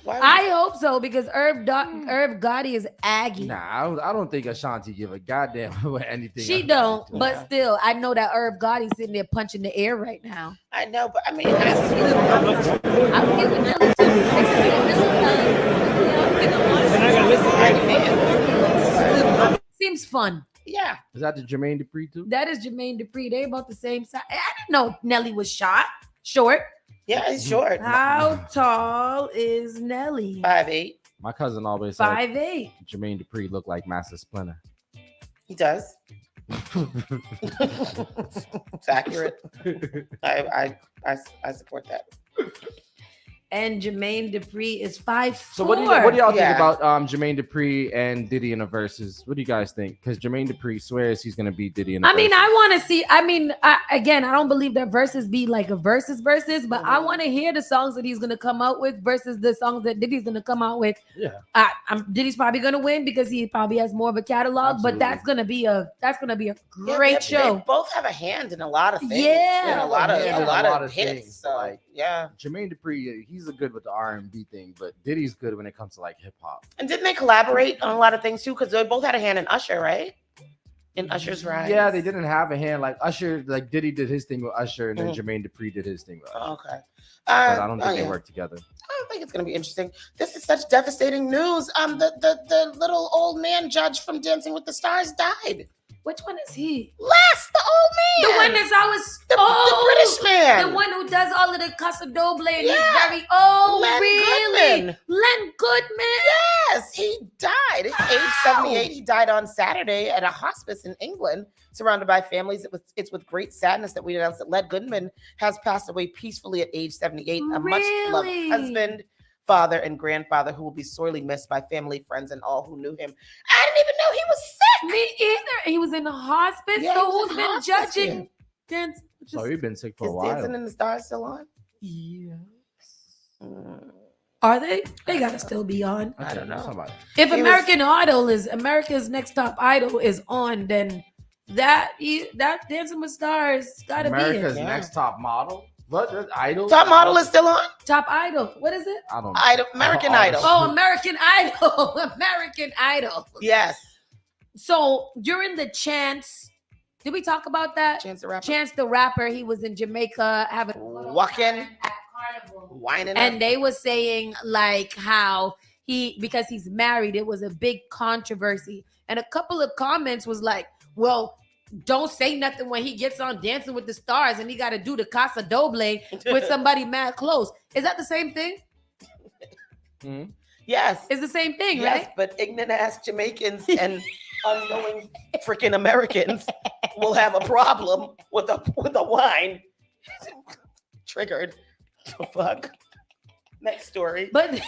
I hope so because Irv Gotti is aggy. Nah, I don't think Ashanti give a goddamn what anything. She don't, but still, I know that Irv Gotti's sitting there punching the air right now. I know, but I mean, I'm giving Nelly Seems fun. Yeah. Is that the Jermaine Dupri too? That is Jermaine Dupri. They about the same size. I didn't know Nelly was short. Yeah, he's short. How tall is Nelly? 5'8". My cousin always said 5'8". Jermaine Dupri looked like Master Splinter. He does. It's accurate. I support that. And Jermaine Dupri is 5'4". So what do y'all think about Jermaine Dupri and Diddy in the verses? What do you guys think? Because Jermaine Dupri swears he's gonna beat Diddy in the I mean, verses. I want to see. I mean, I don't believe that verses be like a versus, but I want to hear the songs that he's gonna come out with versus the songs that Diddy's gonna come out with. Yeah, Diddy's probably gonna win because he probably has more of a catalog. Absolutely. But that's gonna be a great show. They both have a hand in a lot of things. Yeah. And a lot of hits. things, So, like, yeah. Jermaine Dupri, he's good with the R&B thing, but Diddy's good when it comes to like hip hop. And didn't they collaborate on a lot of things too? Because they both had a hand in Usher, right? In Usher's Rise. Yeah, they didn't have a hand like Usher. Like Diddy did his thing with Usher, and then Jermaine Dupri did his thing with Usher. Okay. But I don't think they work together. I think it's going to be interesting. This is such devastating news. The little old man judge from Dancing with the Stars died. Which one is he? Les, the old man. The one that's always the British man. The one who does all of the Casa Doble and Yeah. he's very old. Len Really? Goodman. Len Goodman? Yes, he died at age 78. He died on Saturday at a hospice in England, surrounded by families. It's with great sadness that we announce that Len Goodman has passed away peacefully at age 78. A much loved husband, father, and grandfather who will be sorely missed by family, friends, and all who knew him. I didn't even know he was sick. Me either. He was in the hospice. Yeah, So he was who's in been hospice, judging? Dance. So you've been sick for a Is while. Dancing in the Stars still on? Yes. Are they? They gotta still be on. I don't know. If America's Next Top Idol is on, then that Dancing with Stars gotta America's be it. Next Top Model. What? Idol? Top Model is still on? Top Idol. What is it? I don't know. American Idol. Oh, American Idol. American Idol. Yes. So during the Chance, did we talk about that? Chance the Rapper. Chance the Rapper. He was in Jamaica having Walking, whining, and they were saying like how because he's married, it was a big controversy, and a couple of comments was like, well, don't say nothing when he gets on Dancing with the Stars and he got to do the Casa Doble with somebody mad close. Is that the same thing? Yes. It's the same thing, Yes, right? but ignorant ass Jamaicans and unknowing freaking Americans will have a problem with a wine. Triggered. The fuck. Next story. But so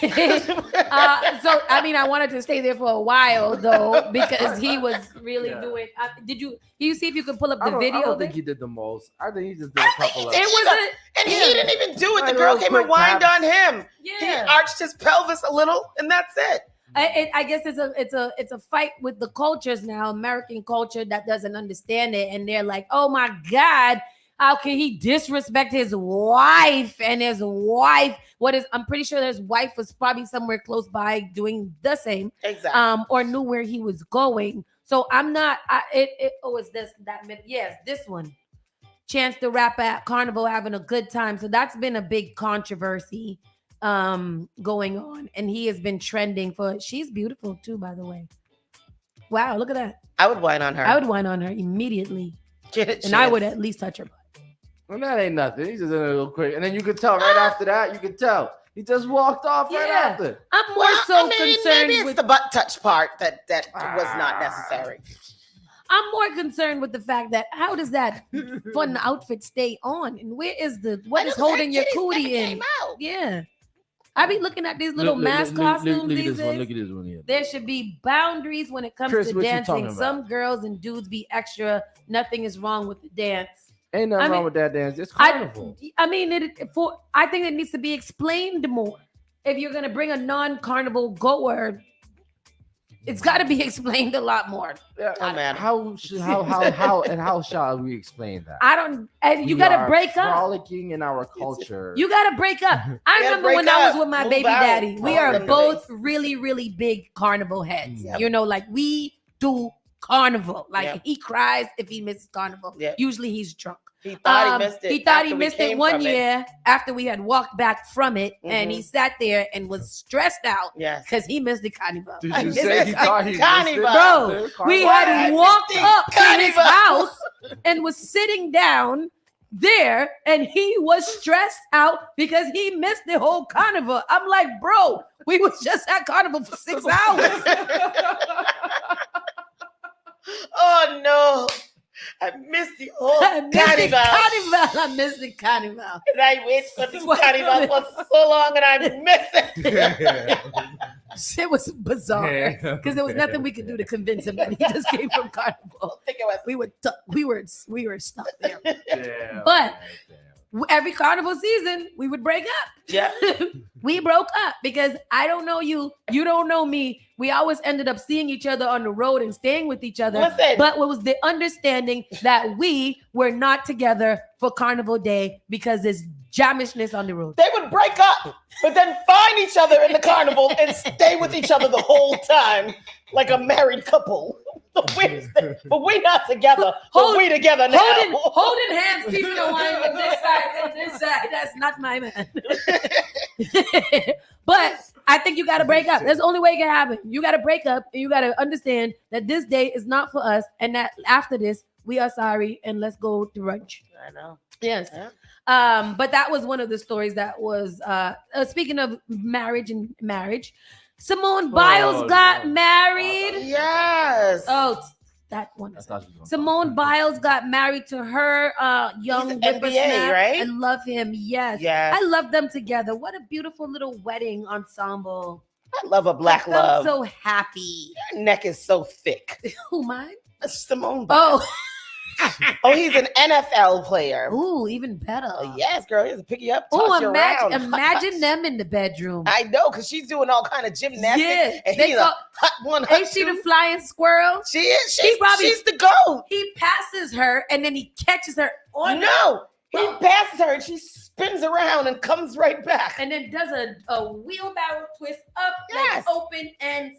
I mean, I wanted to stay there for a while though because he was really doing. Did you see if you could pull up the video? I don't think he did the most. I think he just did a couple of. He didn't even do it. The girl came and whined on him. Yeah. He arched his pelvis a little, and that's it. I guess it's a fight with the cultures now, American culture that doesn't understand it, and they're like, oh my God. How can he disrespect his wife? And his wife, I'm pretty sure his wife was probably somewhere close by doing the same. Exactly. Or knew where he was going. So I'm not. It's this that. Yes, this one. Chance the Rapper at Carnival having a good time. So that's been a big controversy going on, and he has been trending for. She's beautiful too, by the way. Wow, look at that. I would whine on her. I would whine on her immediately, and I would at least touch her butt. Well, that ain't nothing. He's just in a little quick, and then you could tell right after that. You could tell he just walked off right after. I'm more concerned maybe it's with the butt touch part that was not necessary. I'm more concerned with the fact that how does that fun outfit stay on, and what is holding your cootie in? Yeah, I be looking at these little mask costumes these days. Look at this one here. There should be boundaries when it comes Chris, to what you dancing. talking about? Some girls and dudes be extra. Nothing is wrong with the dance. Ain't nothing wrong with that dance. It's carnival. I think it needs to be explained more. If you're gonna bring a non-carnival goer, it's got to be explained a lot more. Yeah, man. How shall we explain that? I don't. And you got to break up. Frolicking in our culture. You got to break up. I remember when I was with my baby daddy. We are both days. really, really big carnival heads. Yep. You know, like we do carnival. Like Yep. he cries if he misses carnival. Yep. Usually he's drunk. He thought he missed it. He thought after he we missed it came one from it. year after we had walked back from it, and he sat there and was stressed out Yes. because he missed the carnival. Did you say he thought he missed it? Bro, we had walked up to his carnival. house and was sitting down there, and he was stressed out because he missed the whole carnival. I'm like, bro, we was just at carnival for 6 hours. Oh no. I missed the whole carnival. I missed the carnival. And I waited for this carnival for so long and I missed it. It was bizarre because there was nothing we could do to convince him that he just came from carnival. We were stuck there. But every carnival season, we would break up. Yeah. We broke up because I don't know you. You don't know me. We always ended up seeing each other on the road and staying with each other. Listen. But it was the understanding that we were not together for Carnival Day because there's jamishness on the road. They would break up, but then find each other in the carnival and stay with each other the whole time, like a married couple. But we're not together. But we together now. Holding hands, keeping the wine with this side and this side. That's not my man. But I think you got to break up. That's the only way it can happen. You got to break up, and you got to understand that this day is not for us, and that after this, we are sorry, and let's go to brunch. I know. Yes. Yeah. But that was one of the stories that was speaking of marriage, Simone Biles got married. Yes. Oh, that one. Simone Biles got married to her young NBA, right? I love him. Yes. Yes. I love them together. What a beautiful little wedding ensemble. I love a black love. I'm so happy. Your neck is so thick. Who, mine? Simone Biles. Oh, he's an NFL player. Ooh, even better. Yes, girl. He has to pick you up, toss you around. Imagine them in the bedroom. I know, because she's doing all kind of gymnastics. Yeah, and he's a hot one. Ain't she the flying squirrel? She is. She's the GOAT. He passes her, and then he catches her on. No, he passes her, and she spins around and comes right back. And then does a wheelbarrow twist up, legs open, and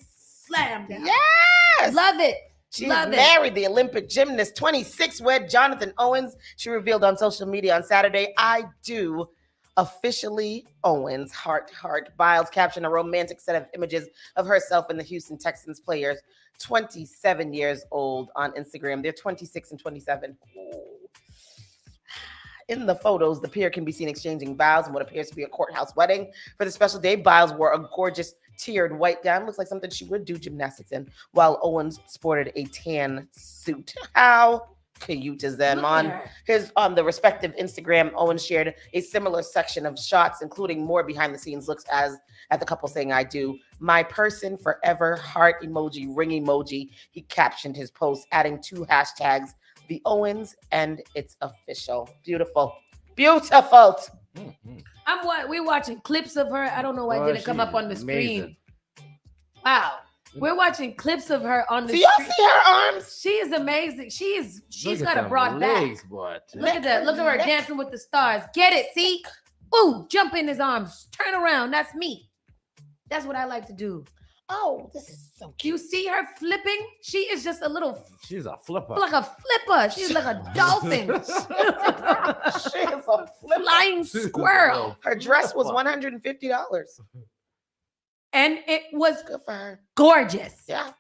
slam down. Yes. Love it. She's married the Olympic gymnast, 26 wed Jonathan Owens. She revealed on social media on Saturday, I do officially Owens, heart, heart. Biles captioned a romantic set of images of herself and the Houston Texans players, 27 years old, on Instagram. They're 26 and 27. Ooh. In the photos, the pair can be seen exchanging vows in what appears to be a courthouse wedding. For the special day, Biles wore a gorgeous tiered white gown. Looks like something she would do gymnastics in, while Owens sported a tan suit. How cute is them? On the respective Instagram, Owens shared a similar section of shots, including more behind the scenes looks at the couple saying, I do. My person forever, heart emoji, ring emoji. He captioned his post, adding 2 hashtags, the Owens, and it's official. Beautiful. Beautiful. We're watching clips of her. I don't know why it didn't come up on the screen. Wow. We're watching clips of her on the screen. Do y'all see her arms? She is amazing. She's got a broad back. Look at that. Look at her dancing with the stars. Get it, see? Ooh, jump in his arms. Turn around. That's me. That's what I like to do. Oh, this is so cute. You see her flipping? She is just a little, She's a flipper. like a flipper. She's like a dolphin. She is a flying squirrel. Her dress was $150. And it was Good for her. gorgeous. Yeah.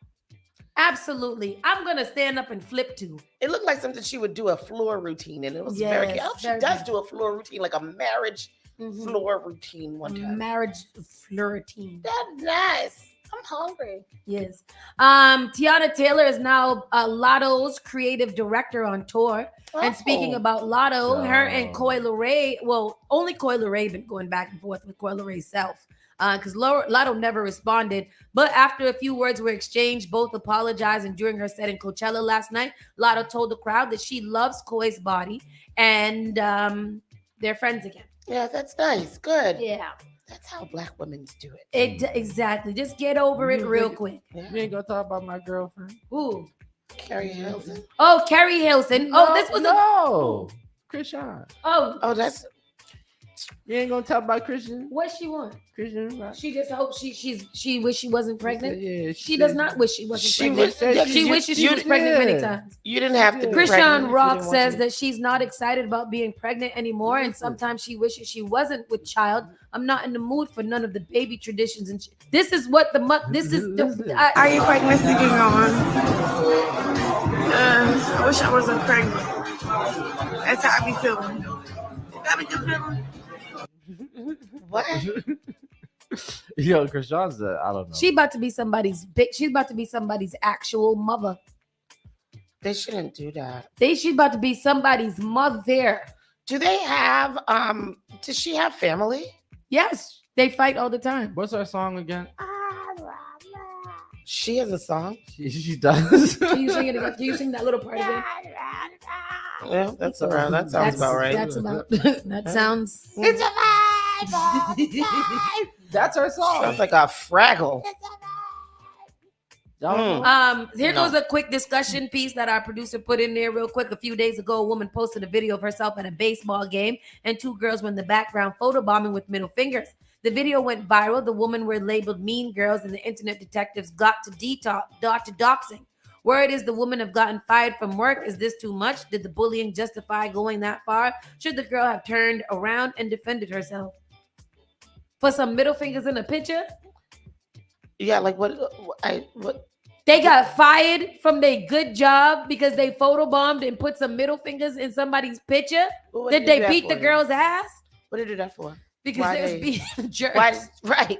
Absolutely. I'm going to stand up and flip too. It looked like something she would do a floor routine, and it was very cute. Yes, Oh, she very does good. do a floor routine, like a marriage floor routine one time. Marriage flirtine. That's nice. I'm hungry. Yes. Tiana Taylor is now Lotto's creative director on tour. And speaking about Lotto, her and Coi Leray, well, only Coi Leray been going back and forth with Coi Leray's self. Because Lotto never responded. But after a few words were exchanged, both apologized. And during her set in Coachella last night, Lotto told the crowd that she loves Coi's body and they're friends again. Yeah, that's nice. Good. Yeah. That's how Black women do it. Exactly. Just get over it real quick. You ain't gonna talk about my girlfriend. Ooh. Carrie Hilson. Oh, Carrie Hilson. This was Christian. Oh, that's. You ain't gonna talk about Christian. What she want? Christian. She just hopes she wish she wasn't pregnant. Yeah, she does not wish she wasn't pregnant. She wishes she was pregnant many times. You didn't have to be Christian pregnant. Rock says that she's not excited about being pregnant anymore, and sometimes she wishes she wasn't with child. I'm not in the mood for none of the baby traditions, and this is what the this is. Are you pregnancy going on? I wish I wasn't pregnant. That's how I be feeling. How be you feeling? What? Yo, Krishan's I don't know. She about to be somebody's she's about to be somebody's actual mother. They shouldn't do that. She's about to be somebody's mother. Do they have does she have family? Yes, they fight all the time. What's her song again? She has a song. She does. Can you sing it again? Can you sing that little part again? Yeah, that's around. That sounds about right. That's about. That sounds. It's a vibe. That's her song. Sounds like a Fraggle. Here goes a quick discussion piece that our producer put in there real quick. A few days ago, a woman posted a video of herself at a baseball game, and two girls were in the background photobombing with middle fingers. The video went viral. The women were labeled mean girls, and the internet detectives got to doxing. Word is the women have gotten fired from work. Is this too much? Did the bullying justify going that far? Should the girl have turned around and defended herself? For some middle fingers in a picture? Yeah, like what? They got fired from their good job because they photobombed and put some middle fingers in somebody's picture? What Did they beat the girl's ass? What did they do that for? Because they was being jerks. Right.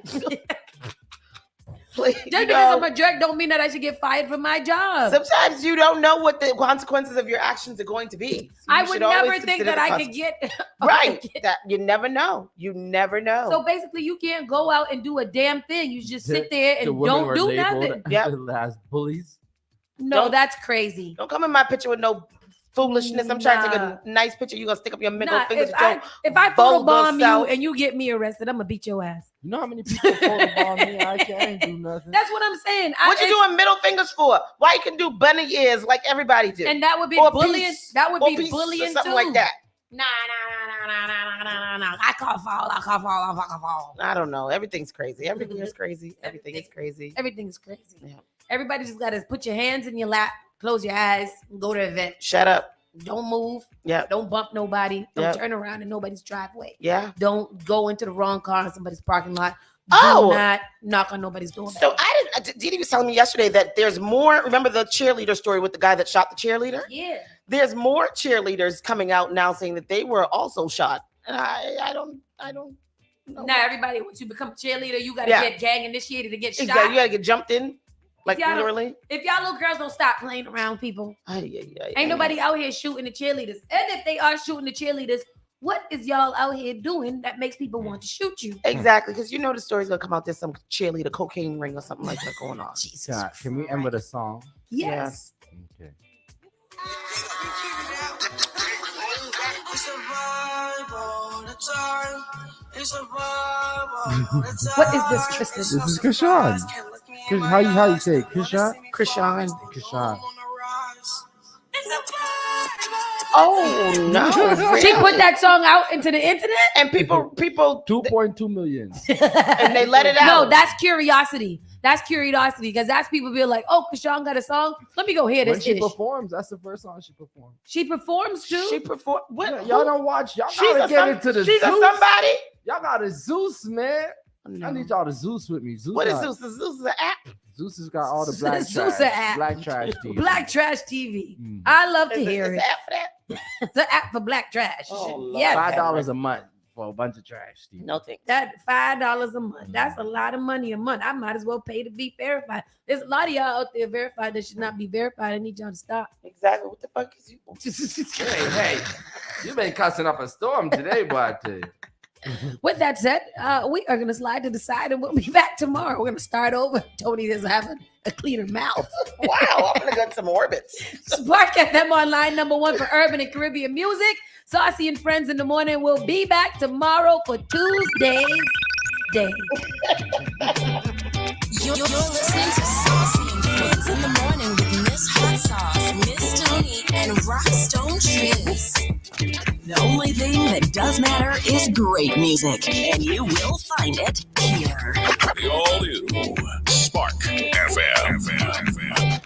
Please, Just because I'm a jerk don't mean that I should get fired from my job. Sometimes you don't know what the consequences of your actions are going to be. So I would never think that I could get right. That you never know. You never know. So basically, you can't go out and do a damn thing. You just sit there and don't do nothing. Yeah, as bullies. No, that's crazy. Don't come in my picture with no foolishness. I'm trying to take a nice picture. You're gonna stick up your middle fingers. If I photobomb you and you get me arrested, I'm gonna beat your ass. You know how many people photobomb me? I can't do nothing. That's what I'm saying. What you doing middle fingers for? Why you can do bunny ears like everybody do? And that would be Or bullying. piece, That would or be piece or bullying something too. like that. Nah. I can't fall. I don't know. Everything's crazy. Everything is crazy. Everything is crazy. Everything's crazy. Yeah. Everybody just gotta put your hands in your lap, close your eyes, and go to the event. Shut up. Don't move. Yeah. Don't bump nobody. Don't Yep. turn around in nobody's driveway. Yeah. Don't go into the wrong car in somebody's parking lot. Oh. Do not knock on nobody's door. So Didi was telling me yesterday that there's more. Remember the cheerleader story with the guy that shot the cheerleader? Yeah. There's more cheerleaders coming out now saying that they were also shot. And I don't know. Now everybody, once you become a cheerleader, you gotta Yeah. get gang initiated to get shot. Exactly. You gotta get jumped in. Like If y'all don't- literally. If y'all little girls don't stop playing around people, ain't nobody out here shooting the cheerleaders. And if they are shooting the cheerleaders, what is y'all out here doing that makes people want to shoot you? Exactly, because you know the story's gonna come out. There's some cheerleader cocaine ring or something like that going on. Jesus. God, can we end with a song? Yes. Okay. What is this, Tristan? This is Krishan. How you say it? Krishan? Krishan. Krishan. Oh no! She put that song out into the internet, and people 2.2 million. and they let it out. No, that's curiosity. That's curiosity, because that's people be like, oh, Krishan got a song. Let me go hear When this. she performs, that's the first song she performs. She performs too. She perform. What? Y'all don't watch. Y'all She's gotta a get into the she's Zeus. a somebody. Y'all got a Zeus, man. I need y'all to Zeus with me. Zeus What is got- Zeus? Zeus is an app. Zeus has got all the black Zeus trash. app. Black trash TV. Black trash TV. I love to hear It's it. an app for that. It's an app for black trash. Oh, Lord. Yes. $5 a month for a bunch of trash TV. No thanks. That $5 a month. That's a lot of money a month. I might as well pay to be verified. There's a lot of y'all out there verified that should not be verified. I need y'all to stop. Exactly. What the fuck is you? Hey, you've been cussing up a storm today, boy. I tell you. With that said, we are going to slide to the side and we'll be back tomorrow. We're going to start over. Tony is having a cleaner mouth. Wow, I'm going to go to some orbits. Spark FM Online, #1 for urban and Caribbean music. Saucy and Friends in the Morning. We'll be back tomorrow for Tuesday's Day. You're listening to Saucy and Friends in the Morning with Miss Hot Sauce, Miss Tony, and Rockstone Triz. The only thing that does matter is great music, and you will find it here. The all new Spark FM.